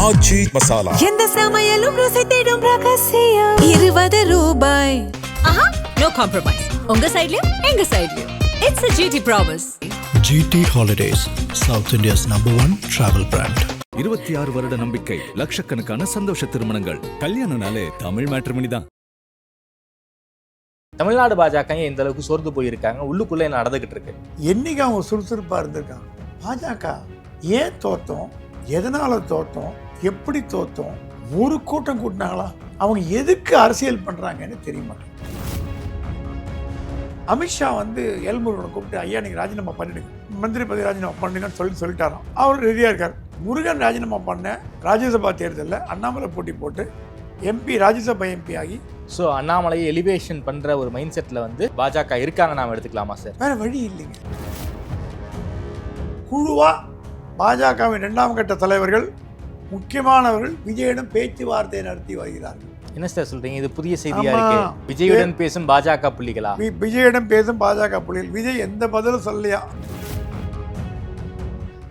ஆச்சி மசாலா எந்த சமையலும் ருசி தேடும் ரகசியம் 20 ரூபாய். No compromise. உங்க சைடுலயும் எங்க சைடுலயும். It's a GT promise. GT Holidays, South India's #1 travel brand. 26 வருட நம்பிக்கை, லட்சக்கணக்கான சந்தோஷ திருமணங்கள். கல்யாணம்னாலே தமிழ் மேட்ரிமோனி தான். தமிழ்நாடு பாஜக இந்த அளவுக்கு சோர்ந்து போயிருக்காங்க, உள்ளுக்குள்ளே என்ன நடந்துகிட்டு இருக்கு? என்னைக்கு அவங்க சுறுசுறுப்பாக இருந்திருக்காங்க? பாஜக ஏன் தோத்தோம், எதனால தோத்தோம், எப்படி தோத்தோம், ஒரு கூட்டம் கூட்டினாங்களா? அவங்க எதுக்கு அரசியல் பண்ணுறாங்கன்னு தெரிய மாட்டேங்குது. அமித்ஷா எல்முருகனை கூப்பிட்டு, ஐயா நீங்கள் ராஜினாமா பண்ணிடுங்க, மந்திரி பதவி ராஜினாமா பண்ணுங்கன்னு சொல்லிட்டாராம். அவர் ரெடியாக இருக்கார். முருகன் ராஜினாமா பண்ண ராஜ்யசபா தேர்தலில் அண்ணாமலை போட்டி போட்டு எம்பி, ராஜ்யசபா எம்பி ஆகி, ஸோ அண்ணாமலையை எலிவேஷன் பண்ணுற ஒரு மைண்ட் செட்டில் பாஜக இருக்காங்க, நாம் எடுத்துக்கலாமா சார்? வேற வழி இல்லைங்க. குழுவா பாஜகவின் 2ஆம் கட்ட தலைவர்கள், முக்கியமானவர்கள் விஜயிடம் பேச்சுவார்த்தை நடத்தி வருகிறார்கள். என்ன சார் சொல்றீங்க? இது புதிய செய்தியா இருக்கு. விஜயுடன் பேசும் பாஜக புள்ளிகளா? விஜயிடம் பேசும் பாஜக புள்ளிகள். விஜய் எந்த பதிலும் சொல்லலையா?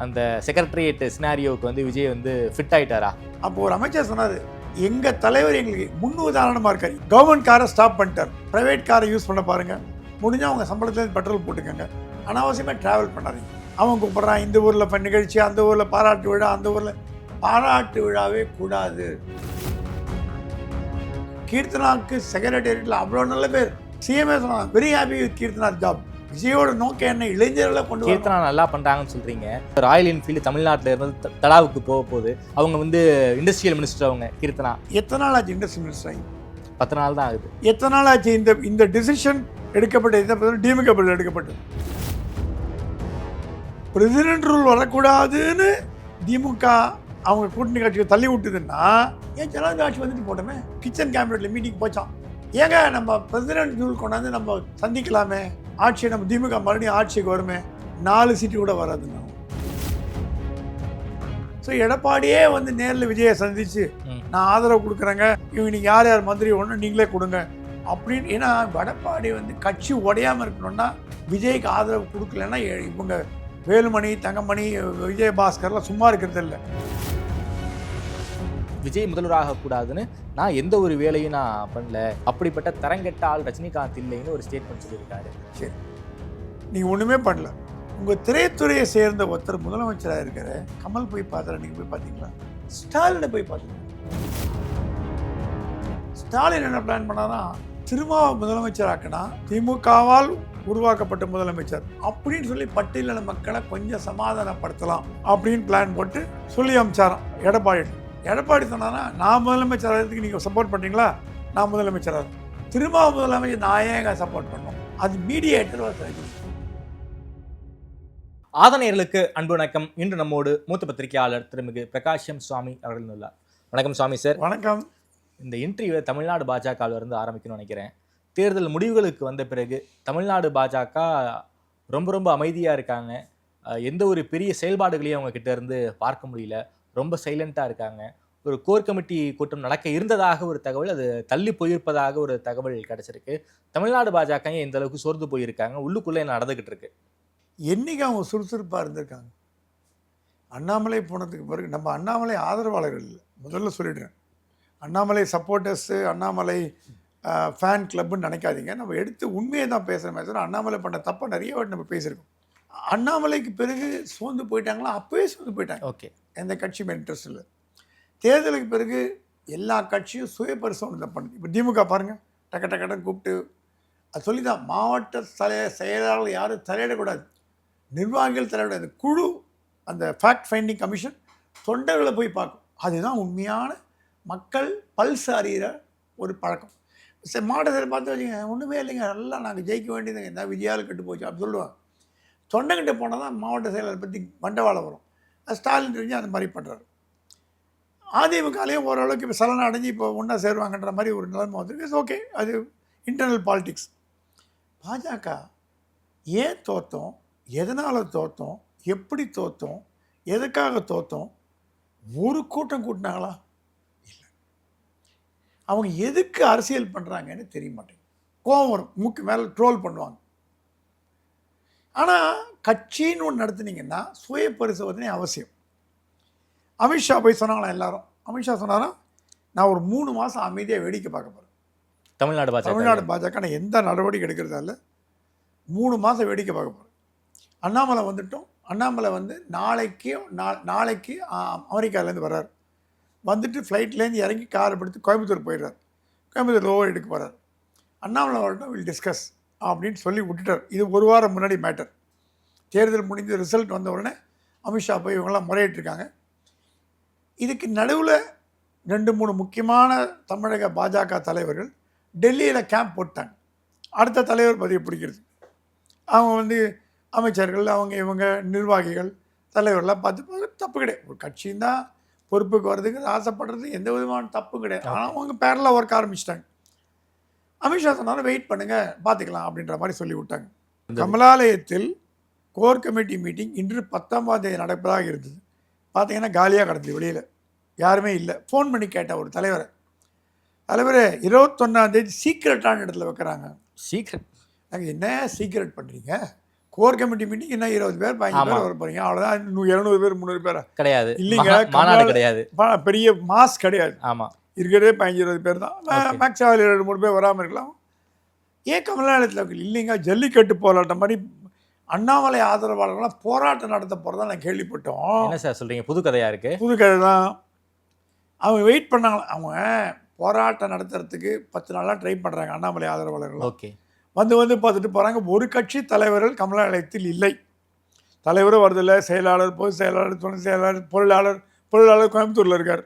அந்த செக்ரட்டரியேட் சினாரியோவுக்கு விஜய் ஃபிட் ஆயிட்டாரா? அப்போ ஒரு அமைச்சர் சொன்னாரு, எங்க தலைவர் எங்களுக்கு முன் உதாரணமா இருக்காரு. கவர்மெண்ட் காரை ஸ்டாப் பண்ணிட்டார், பிரைவேட் காரை யூஸ் பண்ண பாருங்க, முடிஞ்சா அவங்க சம்பளத்துல பெட்ரோல் போட்டுக்கோங்க, அனாவசியமா டிராவல் பண்ணாதீங்க. அவன் கூப்பிடுறான், இந்த ஊர்ல நிகழ்ச்சி, அந்த ஊர்ல பாராட்டு விழா, அந்த ஊர்ல பாராட்டு விழாவே கூடாது. கீர்த்தனாவுக்கு செக்ரட்டேரியட்ல அவ்வளோ நல்ல பேர். சிஎம்ஏ சொன்னாங்க, very happy with Keerthana job. விஜயோட நோக்கம் என்ன? இளைஞர்களை கொண்டு கீர்த்தனா நல்லா பண்றாங்கன்னு சொல்றீங்க. ராயல் என்ஃபீல்டு தமிழ்நாட்டில் இருந்து தடாவுக்கு போகுது. அவங்க இண்டஸ்ட்ரியல் மினிஸ்டர். அவங்க கீர்த்தனா எத்தனை நாள் ஆச்சு இண்டஸ்ட்ரியல் மினிஸ்டர் ஆகி? 10 நாள் தான் ஆகுது. எத்தனை நாள் ஆச்சு இந்த டிசிஷன் எடுக்கப்பட்ட? டிஎம்கே பில் எடுக்கப்பட்டது. பிரசிடென்ட் ரூல் வரக்கூடாதுன்னு திமுக அவங்க கூட்டணி கட்சியை தள்ளி விட்டுதுன்னா, ஏன் ஜனாதிபதி ஆட்சி வந்துட்டு போட்டோமே? கிச்சன் கேபினெட்ல மீட்டிங் போச்சான். ஏங்க நம்ம பிரசிடென்ட் ரூல் கொண்டாந்து நம்ம சந்திக்கலாமே, ஆட்சியை நம்ம திமுக மறுபடியும் ஆட்சிக்கு வருமே, 4 சீட்டு கூட வராதுங்க. ஸோ எடப்பாடியே நேரில் விஜயை சந்திச்சு, நான் ஆதரவு கொடுக்குறேங்க, இவங்க யார் யார் மந்திரி ஒன்று நீங்களே கொடுங்க அப்படின்னு. ஏன்னா எடப்பாடி கட்சி உடையாமல் இருக்கணும்னா விஜய்க்கு ஆதரவு கொடுக்கலன்னா இவங்க வேலுமணி, தங்கமணி, விஜயபாஸ்கர்லாம் சும்மா இருக்கிறது இல்லை. விஜய் முதல்வராக கூடாதுன்னு நான் எந்த ஒரு வேலையும் நான் பண்ணல, அப்படிப்பட்ட தரங்கெட்ட ஆள் ரஜினிகாந்த் இல்லைன்னு ஒரு ஸ்டேட்மெண்ட் சொல்லியிருக்காரு. சரி, நீங்கள் ஒன்றுமே பண்ணல. உங்கள் திரைத்துறையை சேர்ந்த ஒருத்தர் முதலமைச்சராக இருக்கிற கமல் போய் பார்த்தார? நீங்கள் போய் பார்த்தீங்களா? ஸ்டாலினை போய் பார்த்தீங்களா? ஸ்டாலின் என்ன பிளான் பண்ணாரா? திருமாவை முதலமைச்சராக்கினா திமுகவால் உருவாக்கப்பட்ட முதலமைச்சர் அப்படின்னு சொல்லி பட்டியலின மக்களை கொஞ்சம் சமாதானப்படுத்தலாம் அப்படின்னு பிளான் போட்டு சொல்லி அமைச்சாராம் எடப்பாடி. எடப்பாடி சொன்னானா, நான் முதலமைச்சராகிறதுக்கு நீங்கள் சப்போர்ட் பண்ணுறீங்களா? நான் முதலமைச்சராக. திருமாவை முதலமைச்சர் நான் ஏங்க சப்போர்ட் பண்ணோம்? அது மீடியேட்டர். ஆதனையர்களுக்கு அன்பு வணக்கம். இன்று நம்மோடு மூத்த பத்திரிகையாளர் திருமிகு பிரகாஷம் சுவாமி அவர்கள் உள்ளார். வணக்கம் சுவாமி சார். வணக்கம். இந்த இன்டர்வியூவை தமிழ்நாடு பாஜகவிலிருந்து ஆரம்பிக்கணும்னு நினைக்கிறேன். தேர்தல் முடிவுகளுக்கு வந்த பிறகு தமிழ்நாடு பாஜக ரொம்ப அமைதியாக இருக்காங்க. எந்த ஒரு பெரிய செயல்பாடுகளையும் அவங்க கிட்ட இருந்து பார்க்க முடியல. ரொம்ப சைலண்ட்டாக இருக்காங்க. ஒரு கோர் கமிட்டி கூட்டம் நடக்க இருந்ததாக ஒரு தகவல், அது தள்ளி போயிருப்பதாக ஒரு தகவல் கிடச்சிருக்கு. தமிழ்நாடு பாஜக இந்த அளவுக்கு சோர்ந்து போயிருக்காங்க, உள்ளுக்குள்ளே என்ன நடந்துகிட்டு இருக்கு? என்னைக்கு அவங்க சுறுசுறுப்பாக இருந்திருக்காங்க? அண்ணாமலை போனதுக்கு பிறகு நம்ம அண்ணாமலை ஆதரவாளர்கள் இல்லை, முதல்ல சொல்லிடுறேன். அண்ணாமலை சப்போர்ட்டர்ஸு, அண்ணாமலை ஃபேன் கிளப்புன்னு நினைக்காதீங்க. நம்ம எடுத்து உண்மையை தான் பேசுகிறோமே தவிர அண்ணாமலை பண்ண தப்பாக நிறைய வாட்டி நம்ம பேசியிருக்கோம். அண்ணாமலைக்கு பிறகு சோர்ந்து போயிட்டாங்களா? அப்போவே சோர்ந்து போயிட்டாங்க. ஓகே, எந்த கட்சியும் இன்ட்ரெஸ்ட் இல்லை. தேர்தலுக்கு பிறகு எல்லா கட்சியும் சுய பரிசோதனை பண்ணுது. இப்போ திமுக பாருங்கள், டக்கன்னு கூப்பிட்டு அது சொல்லி தான் மாவட்ட செயலாளர்கள் யாரும் தலையிடக்கூடாது, நிர்வாகிகள் தலையிடாது, குழு அந்த ஃபேக்ட் ஃபைண்டிங் கமிஷன் தொண்டர்களை போய் பார்க்கும். அதுதான் உண்மையான மக்கள் பல்ஸ் அறிகிற ஒரு பழக்கம். மாவட்ட செயலர் பார்த்து வச்சுங்க, ஒன்றுமே இல்லைங்க, நல்லா நாங்கள் ஜெயிக்க வேண்டியதுங்க, என்ன விஜயால் கெட்டு போச்சு அப்படி சொல்லுவாங்க. தொண்டைக்கிட்ட போனால் தான் மாவட்ட செயலரை பற்றி மண்டவாளம் வரும். ஸ்டாலின் தெரிஞ்சு அந்த மாதிரி பண்ணுறாரு. அதிமுகலையும் ஓரளவுக்கு இப்போ சலனை அடைஞ்சு இப்போ ஒன்றா சேருவாங்கன்ற மாதிரி ஒரு நிலைமை வந்துருக்கு. ஓகே, அது இன்டர்னல் பாலிட்டிக்ஸ். பாஜக ஏன் தோற்றோம், எதனால் தோற்றோம், எப்படி தோற்றோம், எதுக்காக தோற்றோம், ஒரு கூட்டம் கூட்டினாங்களா? இல்லை. அவங்க எதுக்கு அரசியல் பண்ணுறாங்கன்னு தெரிய மாட்டேங்குது. கோவம் வரும், மூக்கு மேலே ட்ரோல் பண்ணுவாங்க. ஆனால் கட்சின்னு ஒன்று நடத்துனீங்கன்னா சுய பரிசோதனை அவசியம். அமித்ஷா போய் சொன்னாங்களா எல்லாரும். அமித்ஷா சொன்னாரா, நான் ஒரு 3 மாதம் அமைதியாக வேடிக்கை பார்க்க போகிறேன். தமிழ்நாடு பாஜக நான் எந்த நடவடிக்கை எடுக்கிறதா இல்லை, 3 மாதம் வேடிக்கை பார்க்க போகிறேன். அண்ணாமலை வந்துட்டோம். அண்ணாமலை வந்து நாளைக்கு அமெரிக்காவிலேருந்து வர்றார். வந்துட்டு ஃப்ளைட்லேருந்து இறங்கி காரை எடுத்து கோயம்புத்தூர் போயிடுறார். கோயம்புத்தூர் ஓவர் எடுக்க போகிறார். அண்ணாமலை வரட்டும், வில் டிஸ்கஸ் அப்படின்னு சொல்லி விட்டுட்டார். இது ஒரு வாரம் முன்னாடி மேட்டர். தேர்தல் முடிஞ்ச ரிசல்ட் வந்த உடனே அமித்ஷா போய் இவங்கெல்லாம் முறையிட்டிருக்காங்க. இதுக்கு நடுவில் 2-3 முக்கியமான தமிழக பாஜக தலைவர்கள் டெல்லியில் கேம்ப் போட்டாங்க. அடுத்த தலைவர் பதவி பிடிக்கிறது. அவங்க வந்து அமைச்சர்கள், அவங்க இவங்க நிர்வாகிகள், தலைவர்கள்லாம் பார்த்து தப்பு கிடையாது. ஒரு கட்சியும் தான் பொறுப்புக்கு வர்றதுக்கு ஆசைப்படுறது எந்த விதமான தப்பும் கிடையாது. ஆனால் அவங்க பேரலாக ஒர்க் ஆரம்பிச்சிட்டாங்க. அமித்ஷா சொன்னாலும் வெயிட் பண்ணுங்கள் பார்த்துக்கலாம் அப்படின்ற மாதிரி சொல்லி விட்டாங்க. கமலாலயத்தில் கோர் கமிட்டி மீட்டிங் இன்று 19ஆம் தேதி நடப்பதாக இருந்தது. பார்த்தீங்கன்னா காலியாக கிடந்தது, வெளியில் யாருமே இல்லை. ஃபோன் பண்ணி கேட்டால் ஒரு தலைவரை, 21ஆம் தேதி சீக்ரெட்டான இடத்துல வைக்கிறாங்க. சீக்ரெட்? நாங்கள் என்ன சீக்ரெட் பண்ணுறீங்க? கோர் கமிட்டி மீட்டிங் என்ன 20 பேர் 15 பேர் வர போகிறீங்க, அவ்வளோதான். 200 பேர் 300 பேரா? கிடையாது, இல்லைங்க. மாநாடு கிடையாது, பெரிய மாஸ் கிடையாது. ஆமாம், இருக்கிறதே 15-20 பேர் தான். மேக்ஸிமம் 2-3 பேர் வராமல் இருக்கலாம். ஏன் கமலாலயத்தில் வைக்கல? இல்லைங்க, ஜல்லிக்கட்டு போராட்டம் மாதிரி அண்ணாமலை ஆதரவாளர்கள்லாம் போராட்டம் நடத்த போகிறதா நான் கேள்விப்பட்டோம். என்ன சார் சொல்கிறீங்க? புது கதையாக இருக்குது. புது கதை தான். அவங்க வெயிட் பண்ணாங்களா, அவங்க போராட்டம் நடத்துறதுக்கு 10 நாளாக ட்ரை பண்ணுறாங்க அண்ணாமலை ஆதரவாளர்கள். ஓகே, வந்து பார்த்துட்டு போகிறாங்க. ஒரு கட்சி தலைவர்கள் கமலாலயத்தில் இல்லை. தலைவரும் வரதில்லை, செயலாளர், பொதுச் செயலாளர், துணை செயலாளர், பொருளாளர் கோயம்புத்தூரில் இருக்கார்.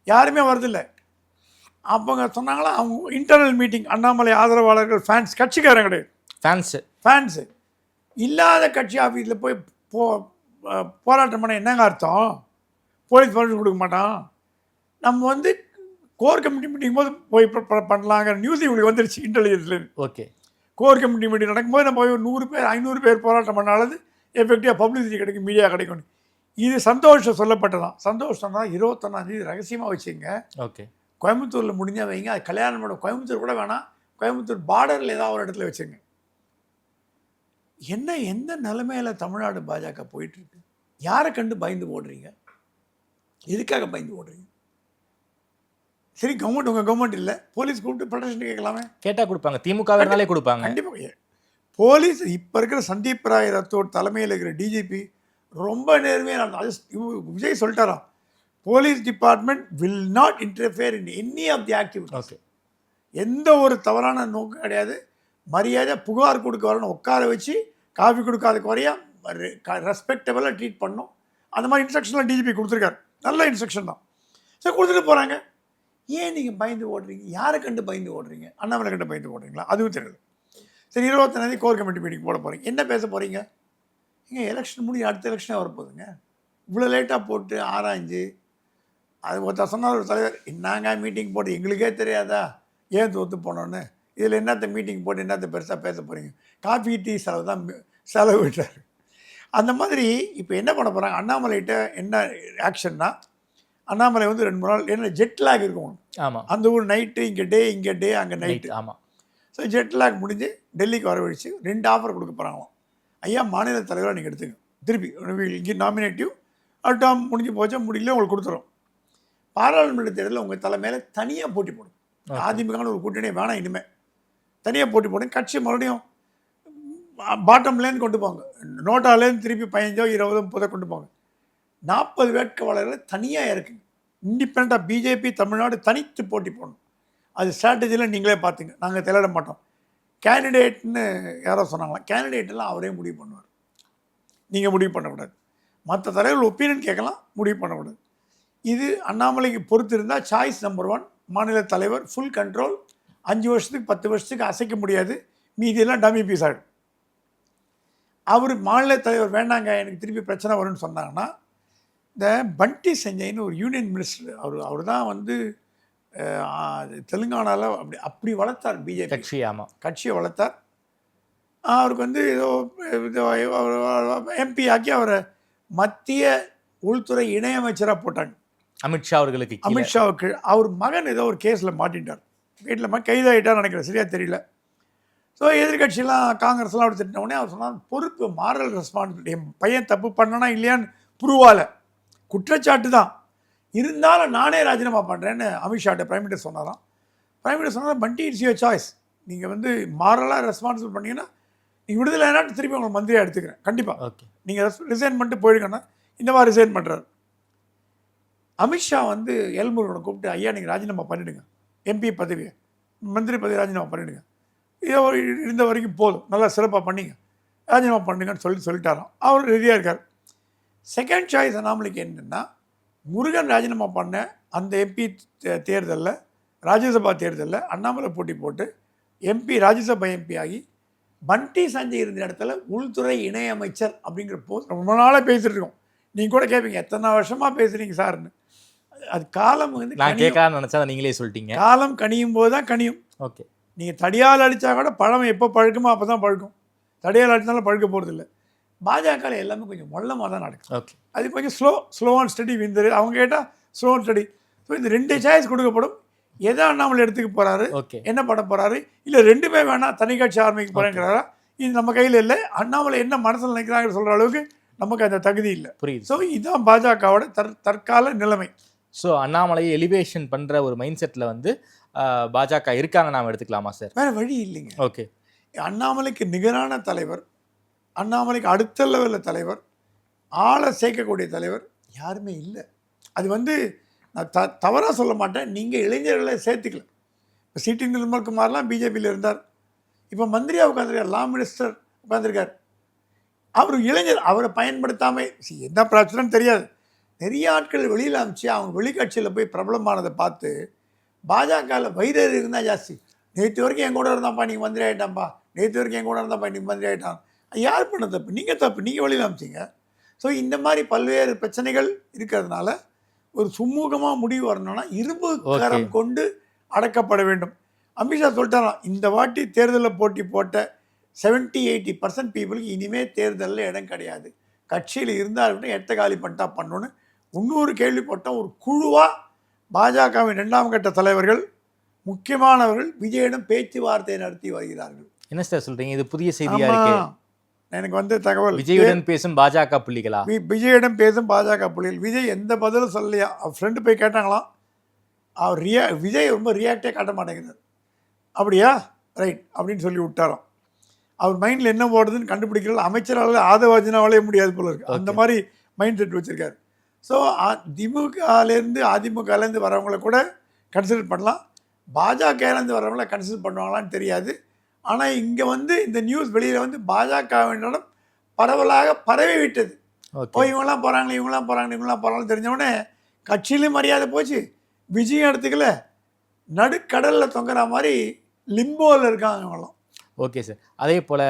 யாருமே வரதில்லை. அவங்க சொன்னாங்களா, அவங்க இன்டர்னல் மீட்டிங், அண்ணாமலை ஆதரவாளர்கள் ஃபேன்ஸ், கட்சிக்காரங்க கிடையாது, ஃபேன்ஸு இல்லாத கட்சி ஆஃபீஸில் போய் போராட்டம் பண்ண என்னங்க அர்த்தம்? போலீஸ் பர்மிஷன் கொடுக்க மாட்டான். நம்ம வந்து கோர் கமிட்டி மீட்டிங் போது போய் பண்ணலாங்கிற நியூஸ் இவங்களுக்கு வந்துருச்சு இன்டெலிஜென்ஸ்லேருந்து. ஓகே, கோர் கமிட்டி மீட்டிங் நடக்கும்போது நம்ம 100 பேர் 500 பேர் போராட்டம் பண்ணாலும் எஃபெக்டிவாக பப்ளிசிட்டி கிடைக்கும், மீடியா கிடைக்கும். இது சந்தோஷம் சொல்லப்பட்டதான். சந்தோஷம் தான். 21ஆம் தேதி ரகசியமாக வச்சுங்க. ஓகே, கோயம்புத்தூரில் முடிஞ்சால் வைங்க. அது கல்யாணம் பண்ண கோயம்புத்தூர் கூட வேணாம், கோயம்புத்தூர் பார்டரில் ஏதாவது ஒரு இடத்துல வச்சுங்க. என்ன எந்த நிலைமையில் தமிழ்நாடு பாஜக போயிட்டுருக்கு? யாரை கண்டு பயந்து ஓடுறீங்க? எதுக்காக பயந்து ஓடுறீங்க? சரி, கவர்மெண்ட் உங்கள் கவர்மெண்ட் இல்லை, போலீஸ் கூப்பிட்டு ப்ரொடெக்ஷன் கேட்கலாமே. கேட்டால் கொடுப்பாங்க, திமுக வேணாலே கொடுப்பாங்க. கண்டிப்பாக போலீஸ் இப்போ இருக்கிற சந்தீப் ராய் ரத்தோர் தலைமையில் இருக்கிற டிஜிபி ரொம்ப நேர்மையாக விஜய் சொல்லிட்டாராம், police department will not interfere in any of the activity. Okay, எந்த ஒரு தவறான நோக்கம் கிடையாது. மரியாதை புகார் கொடுக்க வரணும், உட்கார வச்சு காஃபி கொடுக்காத குறையா ரெஸ்பெக்டபுளாக ட்ரீட் பண்ணணும். அந்த மாதிரி இன்ஸ்ட்ரக்ஷன்லாம் டிஜிபி கொடுத்துருக்காரு. நல்ல இன்ஸ்ட்ரக்ஷன் தான். சரி, கொடுத்துட்டு போகிறாங்க. ஏன் நீங்கள் பயந்து ஓடுறீங்க? யாரை கண்டு பயந்து ஓடுறீங்க? அண்ணாமலை கண்டு பயந்து ஓடுறீங்களா? அதுவும் தெரியல. சரி, 21ஆம் தேதி கோர் கமிட்டி மீட்டிங் போட போகிறீங்க. என்ன பேச போகிறீங்க? இங்கே எலெக்ஷன் முடிஞ்சு அடுத்த எலெக்ஷனே வரப்போகுதுங்க. இவ்வளோ லேட்டாக போட்டு ஆராய்ஞ்சு அது ஒருத்தர் சொன்னார், ஒரு தலைவர், என்னங்க மீட்டிங் போட்டு எங்களுக்கே தெரியாதா ஏன் தோற்று போனோன்னு, இதில் என்னத்த மீட்டிங் போட்டு என்னத்த பெருசாக பேச போகிறீங்க? காஃபி டீ செலவு தான் செலவு விட்டார். அந்த மாதிரி இப்போ என்ன பண்ண போகிறாங்க? அண்ணாமலைகிட்ட என்ன ஆக்ஷன்னா, அண்ணாமலை வந்து 2-3 நாள் என்ன ஜெட் லேக் இருக்கும். ஆமாம், அந்த ஊர் நைட்டு, இங்கே டே அங்கே நைட்டு. ஆமாம். ஸோ ஜெட் லேக் முடிஞ்சு டெல்லிக்கு வரவழைச்சு 2 ஆஃபர் கொடுக்க போகிறாங்களாம். ஐயா, மாநில தலைவராக நீங்கள் எடுத்துங்க, திருப்பி இங்கே நாமினேட்டிவ் டேர்ம் முடிஞ்சு போச்சா முடியல உங்களுக்கு கொடுத்துரும். பாராளுமன்ற தேர்தலில் உங்கள் தலைமையில் தனியாக போட்டி போடும். அதிமுகன்னு ஒரு கூட்டணியே வேணாம், இனிமேல் தனியாக போட்டி போடுங்க. கட்சி மறுபடியும் பாட்டம்லேருந்து கொண்டு போங்க, நோட்டாலேருந்து திருப்பி 15, 20, 30 கொண்டு போங்க. 40 வேட்பாளர்களை தனியாக இருக்குங்க. இண்டிபெண்ட்டாக பிஜேபி தமிழ்நாடு தனித்து போட்டி போடணும். அது ஸ்ட்ராட்டஜியில் நீங்களே பார்த்துங்க. நாங்கள் தலையிட மாட்டோம். கேண்டிடேட்னு யாரோ சொன்னாங்களா, கேண்டிடேட்டெல்லாம் அவரே முடிவு பண்ணுவார். நீங்கள் முடிவு பண்ணக்கூடாது. மற்ற தலைவர்கள் ஒப்பீனியன் கேட்கலாம், முடிவு பண்ணக்கூடாது. இது அண்ணாமலைக்கு பொறுத்து இருந்தால் சாய்ஸ் நம்பர் 1 மாநில தலைவர், ஃபுல் கண்ட்ரோல். 5 வருஷத்துக்கு 10 வருஷத்துக்கு அசைக்க முடியாது, மீதியெல்லாம் டம்மி பீஸ் ஆகிடும். அவர் மாநில தலைவர் வேண்டாங்க, எனக்கு திருப்பி பிரச்சனை வரும்னு சொன்னாங்கன்னா, இந்த பண்டி சஞ்சய்னு ஒரு யூனியன் மினிஸ்டர், அவர் தான் வந்து தெலுங்கானாவில் அப்படி வளர்த்தார் பிஜேபி கட்சி. ஆமாம், கட்சியை வளர்த்தார். அவருக்கு வந்து ஏதோ எம்பி ஆக்கி அவரை மத்திய உள்துறை இணையமைச்சராக போட்டாங்க. அமித்ஷாவுக்கு அவர் மகன் ஏதோ ஒரு கேஸில் மாட்டிட்டார், வீட்டில் கைதாகிட்டார் நினைக்கிறேன், சரியாக தெரியல. ஸோ எதிர்கட்சியெலாம் காங்கிரஸ்லாம் அப்படி திட்டினோடனே அவர் சொன்னார், பொறுப்பு மாரல் ரெஸ்பான்சிபிலிட்டி, என் பையன் தப்பு பண்ணனா இல்லையான்னு ப்ரூவால குற்றச்சாட்டு தான், இருந்தாலும் நானே ராஜினாமா பண்ணுறேன்னு அமித்ஷாட்ட பிரைம் மினிஸ்டர் சொன்னாராம். பிரைம் மினிஸ்டர் சொன்னாலும் பண்டி இட்ஸ் யுவர் சாய்ஸ், நீங்கள் வந்து மாரலாக ரெஸ்பான்சிபிள் பண்ணிங்கன்னா நீங்கள் விடுதலை நாட்டு திருப்பி உங்களை மந்திரியாக எடுத்துக்கிறேன் கண்டிப்பாக, ஓகே நீங்கள் ரிசைன் பண்ணிட்டு போயிடுங்கன்னா இந்த மாதிரி ரிசைன் பண்ணுறாரு. அமித்ஷா வந்து எல்முருகனை கூப்பிட்டு ஐயா நீங்கள் ராஜினாமா பண்ணிவிடுங்க, எம்பி பதவியை மந்திரி பதவி ராஜினாமா பண்ணிவிடுங்க, இதோ இருந்த வரைக்கும் போதும், நல்லா சிறப்பாக பண்ணிங்க, ராஜினாமா பண்ணுங்கன்னு சொல்லிட்டாராம். அவர் ரெடியாக இருக்கார். செகண்ட் சாய்ஸ் அண்ணாமலைக்கு என்னென்னா, முருகன் ராஜினாமா பண்ண அந்த எம்பி தேர்தலில் ராஜ்யசபா தேர்தலில் அண்ணாமலை போட்டி போட்டு எம்பி ராஜ்யசபா எம்பி ஆகி பண்டி சஞ்சய் இருந்த இடத்துல உள்துறை இணையமைச்சர் அப்படிங்கிற போஸ்ட் ரொம்ப நாளாக பேசிட்டு இருக்கோம். நீங்கள் கூட கேட்பீங்க எத்தனை வருஷமாக பேசுகிறீங்க சார்னு. அது காலம் வந்து நான் கேட்கலான்னு நினச்சா நீங்களே சொல்லிட்டீங்க. காலம் கனியும் போது தான் கனியும். ஓகே, நீங்கள் தடியால் அடித்தா கூட பழம் எப்போ பழுக்குமோ அப்போ தான் பழுக்கும், தடியால் அடித்தாலும் பழுக்க போகிறதில்ல. பாஜகவில் எல்லாமே கொஞ்சம் மொல்லமாக தான் நடக்கும். ஓகே, அது கொஞ்சம் ஸ்லோ அண்ட் ஸ்டடி விந்தரு. அவங்க கேட்டால் ஸ்லோ அண்ட் ஸ்டடி. ஸோ இந்த 2 சாய்ஸ் கொடுக்கப்படும். எதை அண்ணாமலை எடுத்துக்க போகிறாரு, ஓகே, என்ன பண்ண போகிறாரு, இல்லை 2மே வேணாம் தனி கட்சி ஆரம்பிக்க போகிறேங்கிறாரா, இது நம்ம கையில் இல்லை. அண்ணாமலை என்ன மனசில் நினைக்கிறாங்கன்னு சொல்கிற அளவுக்கு நமக்கு அந்த தகுதி இல்லை. புரியுது. ஸோ இதுதான் பாஜகவோட தற்கால நிலைமை. ஸோ அண்ணாமலையை எலிவேஷன் பண்ணுற ஒரு மைண்ட் செட்டில் வந்து பாஜக இருக்காங்க, நாம் எடுத்துக்கலாமா சார்? வேறு வழி இல்லைங்க. ஓகே, அண்ணாமலைக்கு நிகரான தலைவர், அண்ணாமலைக்கு அடுத்த லெவலில் தலைவர், ஆளை சேர்க்கக்கூடிய தலைவர் யாருமே இல்லை. அது வந்து நான் தவறாக சொல்ல மாட்டேன். நீங்கள் இளைஞர்களை சேர்த்துக்கல. இப்போ சிடி நிர்மல்குமார்லாம் பிஜேபியில் இருந்தார், இப்போ மந்திரியாக உட்காந்துருக்கார், லா மினிஸ்டர் உட்காந்துருக்கார். அவர் இளைஞர், அவரை பயன்படுத்தாமல் என்ன பிரச்சனைன்னு தெரியாது. நிறைய ஆட்கள் வெளியில் அனுப்பிச்சு அவங்க வெளிக்கட்சியில் போய் பிரபலமானதை பார்த்து பாஜகவில் வைரர் இருந்தால் ஜாஸ்தி. நேற்று வரைக்கும் என் கூட இருந்தாப்பா நீங்கள் மந்திரி ஆகிட்டான்ப்பா, நேற்று வரைக்கும் என் கூட இருந்தாப்பா நீங்கள் மந்திரி ஆகிட்டான். யார் பண்ண தப்பு? நீங்கள் தப்பு, நீங்கள் வெளியில் அனுப்பிச்சிங்க. ஸோ இந்த மாதிரி பல்வேறு பிரச்சனைகள் இருக்கிறதுனால ஒரு சுமூகமாக முடிவு வரணும்னா இரும்பு கரம் கொண்டு அடக்கப்பட வேண்டும். அமித்ஷா சொல்லிட்டாராம், இந்த வாட்டி தேர்தலில் போட்டி போட்ட 70-80% பீப்புளுக்கு இனிமேல் தேர்தலில் இடம் கிடையாது, கட்சியில் இருந்தால் இடத்த காலி பண்ணிட்டா பண்ணணுன்னு இன்னொரு கேள்வி போட்டால் ஒரு குழுவாக பாஜகவின் 2ஆம் கட்ட தலைவர்கள் முக்கியமானவர்கள் விஜயிடம் பேச்சுவார்த்தை நடத்தி வருகிறார்கள். என்ன சார் சொல்கிறீங்க? இது புதிய செய்தியாக இருக்கு. எனக்கு வந்து தகவல், விஜயுடன் பேசும் பாஜக புள்ளிகளா? விஜயிடம் பேசும் பாஜக புள்ளிகள். விஜய் எந்த பதிலும் சொல்லலையா? அவர் ஃப்ரெண்டு போய் கேட்டாங்களாம், அவர் விஜய் ரொம்ப ரியாக்டே காட்ட மாட்டேங்கிறார். அப்படியா, ரைட் அப்படின்னு சொல்லி விட்டாராம். அவர் மைண்டில் என்ன போடுறதுன்னு கண்டுபிடிக்கிறது அமைச்சரால் ஆதவாஜினாவாலே முடியாது போல இருக்கு. அந்த மாதிரி மைண்ட் செட் வச்சுருக்காரு. ஸோ திமுகலேருந்து அதிமுகலேருந்து வரவங்களை கூட கன்சிடர் பண்ணலாம், பாஜகலேருந்து வரவங்கள கன்சிடர் பண்ணுவாங்களான்னு தெரியாது. ஆனால் இங்கே வந்து இந்த நியூஸ் வெளியில் வந்து பாஜகவினிடம் பரவலாக பரவி விட்டது. இவங்களாம் போகிறாங்களே இவங்களாம் போகிறாங்கன்னு தெரிஞ்சவொடனே கட்சியிலும் மரியாதை போச்சு, விஜயம் எடுத்துக்கல, நடுக்கடலில் தொங்குற மாதிரி லிம்போவில் இருக்காங்க இவங்களாம். ஓகே சார், அதே போல்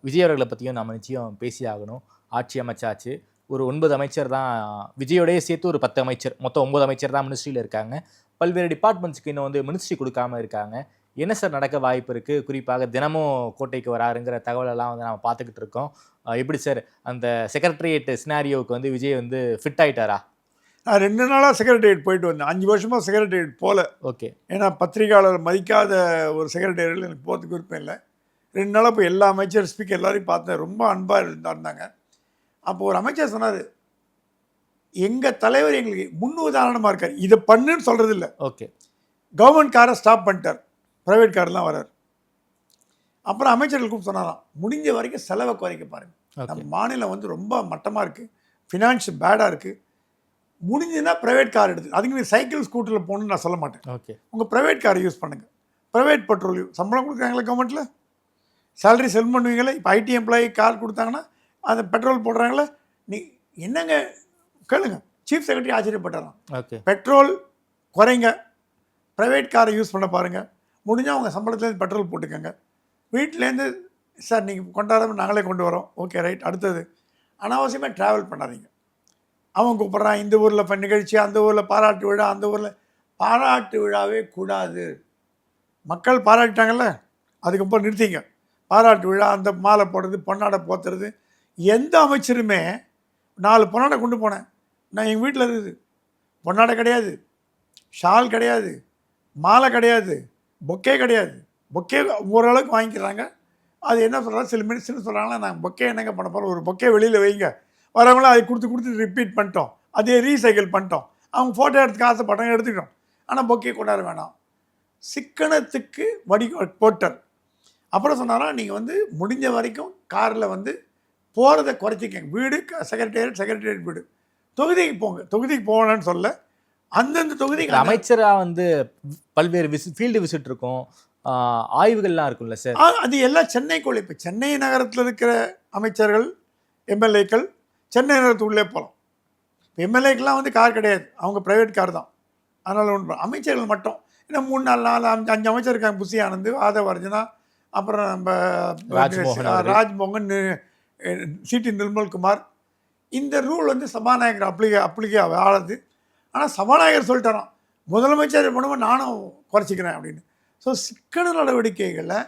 விஜய் அவர்களை பற்றியும் நம்ம நிச்சயம் பேசி ஆகணும். ஆட்சி அமைச்சாச்சு, ஒரு 9 அமைச்சர் தான், விஜயோடய சேர்த்து ஒரு 10 அமைச்சர், மொத்தம் 9 அமைச்சர் தான் மினிஸ்ட்ரியில் இருக்காங்க. பல்வேறு டிபார்ட்மெண்ட்ஸ்க்கு இன்னும் வந்து மினிஸ்ட்ரி கொடுக்காமல் இருக்காங்க. என்ன சார் நடக்க வாய்ப்பு இருக்குது? குறிப்பாக தினமும் கோட்டைக்கு வராருங்கிற தகவலெல்லாம் வந்து நம்ம பார்த்துக்கிட்டு இருக்கோம். எப்படி சார் அந்த செக்ரட்டரியேட் சினாரியோவுக்கு வந்து விஜய் வந்து ஃபிட் ஆகிட்டாரா? நான் 2 நாளாக செக்ரட்டரியேட் போயிட்டு வந்தேன். 5 வருஷமாக செக்ரட்டரியேட் போகல. ஓகே, ஏன்னா பத்திரிகையாளர் மதிக்காத ஒரு செக்ரட்டரியேட் எனக்கு போகிறதுக்கு விருப்பம் இல்லை. 2 நாளாக போய் எல்லா அமைச்சர் ஸ்பீக்கர் எல்லாரையும் பார்த்தேன், ரொம்ப அன்பாக இருந்தாங்க. அப்போ ஒரு அமைச்சர் சொன்னார், எங்கள் தலைவர் எங்களுக்கு முன்னுதாரணமாக இருக்கார், இதை பண்ணுன்னு சொல்கிறது இல்லை. ஓகே, கவர்மெண்ட் காரை ஸ்டாப் பண்ணிட்டார், ப்ரைவேட் கார்லாம் வரார். அப்புறம் அமைச்சர்களுக்கும் சொன்னாராம், முடிஞ்ச வரைக்கும் செலவை குறைக்க பாருங்கள், நம்ம மாநிலம் வந்து ரொம்ப மட்டமாக இருக்குது, ஃபினான்ஸ் பேடாக இருக்குது, முடிஞ்சுன்னா ப்ரைவேட் கார் எடுத்து, அதுக்கு நீ சைக்கிள் ஸ்கூட்டரில் போகணுன்னு நான் சொல்ல மாட்டேன். ஓகே, உங்கள் ப்ரைவேட் காரை யூஸ் பண்ணுங்கள். ப்ரைவேட் பெட்ரோல் சம்பளம் கொடுக்குறாங்களே கவர்மெண்ட்டில், சேலரி செல் பண்ணுவீங்களே. இப்போ ஐடி எம்ப்ளாயி கார் கொடுத்தாங்கன்னா அந்த பெட்ரோல் போடுறாங்களே, நீ என்னங்க கேளுங்க. சீஃப் செக்ரட்டரி ஆச்சரியப்பட்டாராம். ஓகே, பெட்ரோல் குறைங்க, ப்ரைவேட் காரை யூஸ் பண்ண பாருங்கள், முடிஞ்சால் உங்கள் சம்பளத்துலேருந்து பெட்ரோல் போட்டுக்கோங்க, வீட்டிலேருந்து சார் நீங்கள் கொண்டாடாமல் நாங்களே கொண்டு வரோம், ஓகே ரைட். அடுத்தது, அனாவசியமாக ட்ராவல் பண்ணாதீங்க. அவன் கூப்பிட்றான், இந்த ஊரில் நிகழ்ச்சி, அந்த ஊரில் பாராட்டு விழா, அந்த ஊரில் பாராட்டு விழாவே கூடாது. மக்கள் பாராட்டிட்டாங்கல்ல, அதுக்கப்புறம் நிறுத்திங்க. பாராட்டு விழா, அந்த மாலை போடுறது, பொன்னாடை போத்துறது, எந்த அமைச்சருமே 4 பொன்னாடை கொண்டு போனேன், நான் எங்கள் வீட்டில் இருக்குது, பொன்னாடை கிடையாது, ஷால் கிடையாது, மாலை கிடையாது, பொக்கே கிடையாது. பொக்கே ஓரளவுக்கு வாங்கிக்கிறாங்க. அது என்ன சொல்கிறாங்க, சில மினிஸ்டர்னு சொல்கிறாங்களா, நாங்கள் பொக்கே என்னங்க பண்ண போகிறோம், ஒரு பொக்கே வெளியில் வைங்க, வரவங்களாம் அதை கொடுத்து ரிப்பீட் பண்ணிட்டோம், அதே ரீசைக்கிள் பண்ணிட்டோம், அவங்க ஃபோட்டோ எடுத்துக்க ஆசைப்பட்டாங்க, எடுத்துக்கிட்டோம். ஆனால் பொக்கே கொண்டாட வேணாம். சிக்கனத்துக்கு வடி போட்டார். அப்புறம் சொன்னாரா, நீங்கள் வந்து முடிஞ்ச வரைக்கும் காரில் வந்து போகிறத குறைச்சிக்கங்க. வீடு செக்ரட்டேரியட் வீடு, தொகுதிக்கு போங்க. தொகுதிக்கு போகணும்னு சொல்ல, அந்தந்த தொகுதிக்கு அமைச்சராக வந்து பல்வேறு ஃபீல்டு விசிட் இருக்கும், ஆய்வுகள்லாம் இருக்கும்ல சார். அது எல்லாம் சென்னைக்குள்ளே. இப்போ சென்னை நகரத்தில் இருக்கிற அமைச்சர்கள், எம்எல்ஏக்கள் சென்னை நகரத்துக்குள்ளே போகலாம். இப்போ எம்எல்ஏக்கெல்லாம் வந்து கார் கிடையாது, அவங்க ப்ரைவேட் கார் தான். அதனால் ஒன்று அமைச்சர்கள் மட்டும், ஏன்னா 3 4 5 அமைச்சர் இருக்காங்க. புசி ஆனந்த், ஆதவ் அர்ஜுனா, அப்புறம் நம்ம ராஜ்மோகன், சிடி நிர்மல்குமார். இந்த ரூல் வந்து சபாநாயகர் அப்ளிகே ஆகுது. ஆனால் சபாநாயகர் சொல்லிட்டாராம், முதலமைச்சர் பண்ணும்போது நானும் குறைச்சிக்கிறேன் அப்படின்னு. ஸோ சிக்கன நடவடிக்கைகளை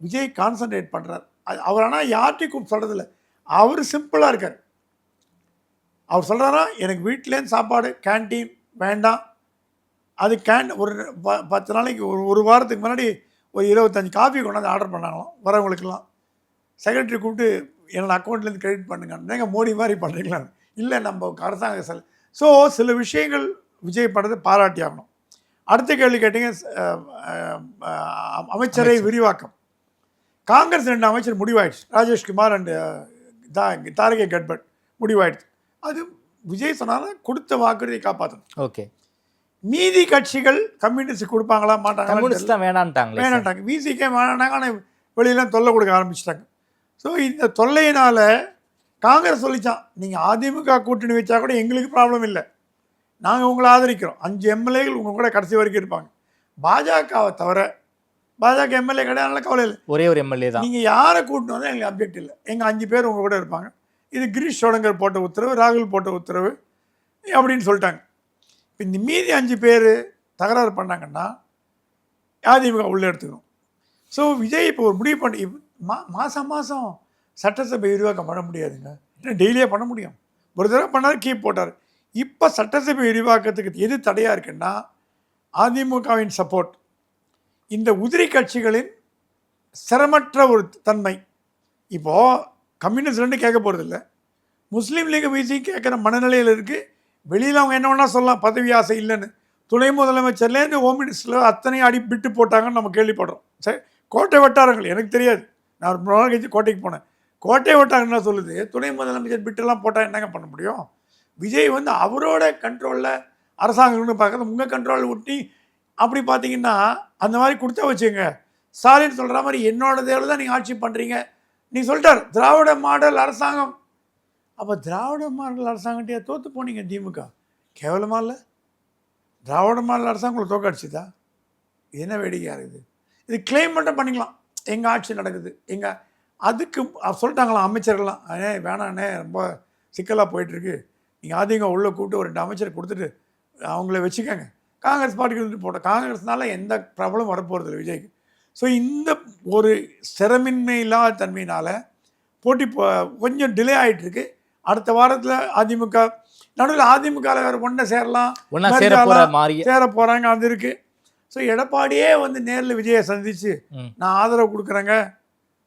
விஜய் கான்சன்ட்ரேட் பண்ணுறார். அவர் ஆனால் யார்ட்டையும் கூப்பிட்டு சொல்கிறதில்ல, அவர் சிம்பிளாக இருக்கார். அவர் சொல்கிறாரா, எனக்கு வீட்டிலேருந்து சாப்பாடு கேன்டீன் வேண்டாம். அது ஒரு 10 நாளைக்கு ஒரு வாரத்துக்கு முன்னாடி ஒரு 25 காஃபி கொண்டாந்து ஆர்டர் பண்ணாங்களாம் வரவங்களுக்கெல்லாம். செக்ரட்டரி கூப்பிட்டு என்னோடய அக்கௌண்ட்லேருந்து கிரெடிட் பண்ணுங்க. நீங்கள் மோடி மாதிரி பண்ணுறீங்களான்னு. இல்லை, நம்ம அரசாங்க செல். ஸோ சில விஷயங்கள் விஜய் பண்ணுறது பாராட்டி ஆகணும். அடுத்த கேள்வி கேட்டீங்க, அமைச்சரை விரிவாக்கம். காங்கிரஸ் 2 அமைச்சர் முடிவாயிடுச்சு, ராஜேஷ்குமார் அண்டு தாரகே கட்பட் முடிவாயிடுச்சு. அது விஜய் சொன்னாலும் கொடுத்த வாக்குறுதியை காப்பாற்றணும். ஓகே. மீதி கட்சிகள் கம்யூனிஸ்ட் கொடுப்பாங்களா மாட்டாங்களா? கம்யூனிஸ்ட் தான் வேணான்ட்டாங்க. விசிகே வேணாங்க. ஆனால் வெளியெல்லாம் தொல்லை கொடுக்க ஆரம்பிச்சிட்டாங்க. ஸோ இந்த தொல்லையினால் காங்கிரஸ் சொல்லிச்சான், நீங்கள் அதிமுக கூட்டணி வச்சா கூட எங்களுக்கு ப்ராப்ளம் இல்லை, நாங்கள் உங்களை ஆதரிக்கிறோம். 5 எம்எல்ஏகள் உங்கள் கூட கடைசி வரைக்கும் இருப்பாங்க. பாஜகவை தவிர பாஜக எம்எல்ஏ கிடையாது, நல்ல கவலை இல்லை. ஒரே ஒரு எம்எல்ஏ தான். நீங்கள் யாரை கூட்டணும் வந்து எங்களுக்கு அப்ஜெக்ட் இல்லை, எங்கள் 5 பேர் உங்கள் கூட இருப்பாங்க. இது கிரீஷ் சோடங்கர் போட்ட உத்தரவு, ராகுல் போட்ட உத்தரவு அப்படின்னு சொல்லிட்டாங்க. இப்போ இந்த மீதி 5 பேர் தகராறு பண்ணாங்கன்னா அதிமுக உள்ளே எடுத்துக்கணும். ஸோ விஜய் இப்போ ஒரு முடிவு பண்ணி மாதம் சட்டசபை விரிவாக்கம் பண்ண முடியாதுங்க. ஏன்னா டெய்லியாக பண்ண முடியும். ஒரு தடவை பண்ணார், கீப் போட்டார். இப்போ சட்டசபை விரிவாக்கத்துக்கு எது தடையாக இருக்குன்னா அதிமுகவின் சப்போர்ட், இந்த உதிரி கட்சிகளின் சிரமற்ற ஒரு தன்மை. இப்போது கம்யூனிஸ்ட் 2 கேட்க போகிறதில்ல, முஸ்லீம் லீக் விசி கேட்குற மனநிலையில் இருக்குது. வெளியில் அவங்க என்ன வேணால் சொல்லலாம், பதவி ஆசை இல்லைன்னு. துணை முதலமைச்சர்லேருந்து ஹோம் மினிஸ்டரில் அத்தனையும் அடி விட்டு போட்டாங்கன்னு நம்ம கேள்விப்படுறோம். சரி, கோட்டை வட்டாரங்கள் எனக்கு தெரியாது, நான் ஒரு நாள் கழிச்சு கோட்டைக்கு போனேன். கோட்டை வட்டாரங்கள் என்ன சொல்லுது, துணை முதலமைச்சர் பிட்டெல்லாம் போட்டால் என்னங்க பண்ண முடியும்? விஜய் வந்து அவரோட கண்ட்ரோலில் அரசாங்கம்னு பார்க்குறது உங்கள் கண்ட்ரோல் ஒட்டி. அப்படி பார்த்தீங்கன்னா அந்த மாதிரி கொடுத்தா வச்சுங்க. ஸ்டாலின் சொல்கிற மாதிரி என்னோட தேவையில் தான் நீங்கள் ஆட்சி பண்ணுறீங்க நீ சொல்லிட்டார், திராவிட மாடல் அரசாங்கம். அப்போ திராவிட மாடல் அரசாங்கத்தையே தோற்று போனீங்க திமுக. கேவலமாக இல்லை? திராவிட மாடல் அரசாங்கம் தோக்கடிச்சுதா? என்ன வேடிக்கையாக இருக்குது? இது கிளைம் மட்டும் பண்ணிக்கலாம், எங்கள் ஆட்சி நடக்குது எங்கள். அதுக்கு சொல்லிட்டாங்களாம் அமைச்சர்கள்லாம், வேணாண்ணே ரொம்ப சிக்கலாக போயிட்டுருக்கு, நீங்கள் அதிக உள்ளே கூப்பிட்டு ஒரு 2 அமைச்சரை கொடுத்துட்டு அவங்கள வச்சுக்கோங்க. காங்கிரஸ் பார்ட்டிக்கு வந்துட்டு போட்டோம். காங்கிரஸ்னால எந்த ப்ராப்ளம் வரப்போகிறது விஜய்க்கு. ஸோ இந்த ஒரு ஸ்திரமின்மை இல்லாத தன்மையினால் போட்டி கொஞ்சம் டிலே ஆகிட்டுருக்கு. அடுத்த வாரத்தில் அதிமுக நடுவில் அதிமுகவில் வேறு ஒன்றை சேரலாம், சேர போகிறாங்க, அது இருக்குது. ஸோ எடப்பாடியே வந்து நேரில் விஜயை சந்தித்து நான் ஆதரவு கொடுக்குறேங்க,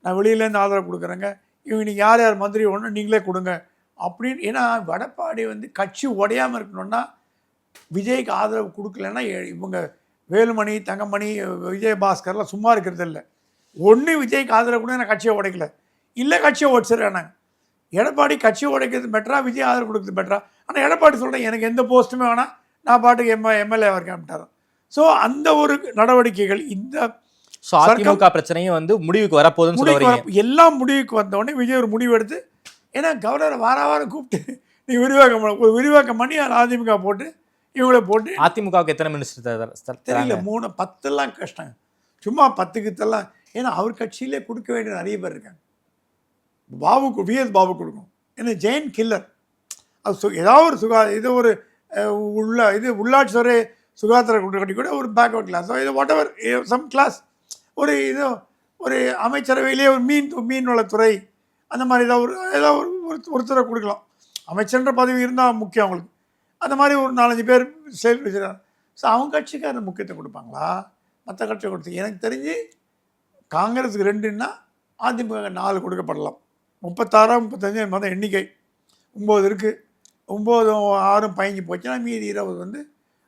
நான் வெளியிலேருந்து ஆதரவு கொடுக்குறேங்க, இவங்க நீங்கள் யார் யார் மந்திரி ஒன்று நீங்களே கொடுங்க அப்படின்னு. ஏன்னா எடப்பாடி வந்து கட்சி உடையாமல் இருக்கணும்னா விஜய்க்கு ஆதரவு கொடுக்கலன்னா இவங்க வேலுமணி, தங்கமணி, விஜயபாஸ்கர்லாம் சும்மா இருக்கிறது இல்லை. ஒன்று விஜய்க்கு ஆதரவு கூட நான் கட்சியை உடைக்கல, இல்லை கட்சியை உடச்சிடுறேன். எடப்பாடி கட்சியை உடைக்கிறது பெட்டரா, விஜய் ஆதரவு கொடுக்குறது பெட்டரா? ஆனால் எடப்பாடி சொல்கிறேன், எனக்கு எந்த போஸ்ட்டுமே வேணாம், நான் பாட்டுக்கு எம்எல்ஏ இருக்கேன்ட்டார். ஸோ அந்த ஒரு நடவடிக்கைகள் இந்த அதிமுக பிரச்சனையும் வந்து முடிவுக்கு வரப்போகுதுன்னு சொல்லுவாங்க. எல்லாம் முடிவுக்கு வந்தோடனே விஜய் ஒரு முடிவு எடுத்து, ஏன்னா கவர்னரை வாரம் கூப்பிட்டு நீ விரிவாக்கம் பண்ணி அதிமுக போட்டு இவங்கள போட்டு. அதிமுகவுக்கு எத்தனை மினிஸ்டர் தெரியல, 3 10 கஷ்டம், சும்மா 10க்கு தரலாம். ஏன்னா அவர் கட்சியிலே கொடுக்க வேண்டிய நிறைய பேர் இருக்காங்க. விஎஸ் பாபு கொடுக்கும், ஏன்னா ஜெயின் கில்லர். அது ஏதாவது ஒரு உள்ளாட்சி துறை சுகாதார கட்டி கூட ஒரு பேக்வர்ட் கிளாஸ், இது வாட் எவர் சம் கிளாஸ், ஒரு அமைச்சரவையிலே ஒரு மீன் வளத்துறை அந்த மாதிரி ஏதாவது ஒருத்தரை கொடுக்கலாம். அமைச்சர்ன்ற பதவி இருந்தால் முக்கியம் அவங்களுக்கு. அந்த மாதிரி ஒரு 4-5 பேர் சேர்த்து வச்சுருக்காங்க. ஸோ அவங்க கட்சிக்கு அந்த முக்கியத்துவம் கொடுப்பாங்களா, மற்ற கட்சியை கொடுத்து? எனக்கு தெரிஞ்சு காங்கிரஸுக்கு 2ன்னா அதிமுக 4 கொடுக்கப்படலாம். 36 35 எண்ணிக்கை 9 இருக்குது. 9 6 15 போச்சுன்னா மீதி 20 வந்து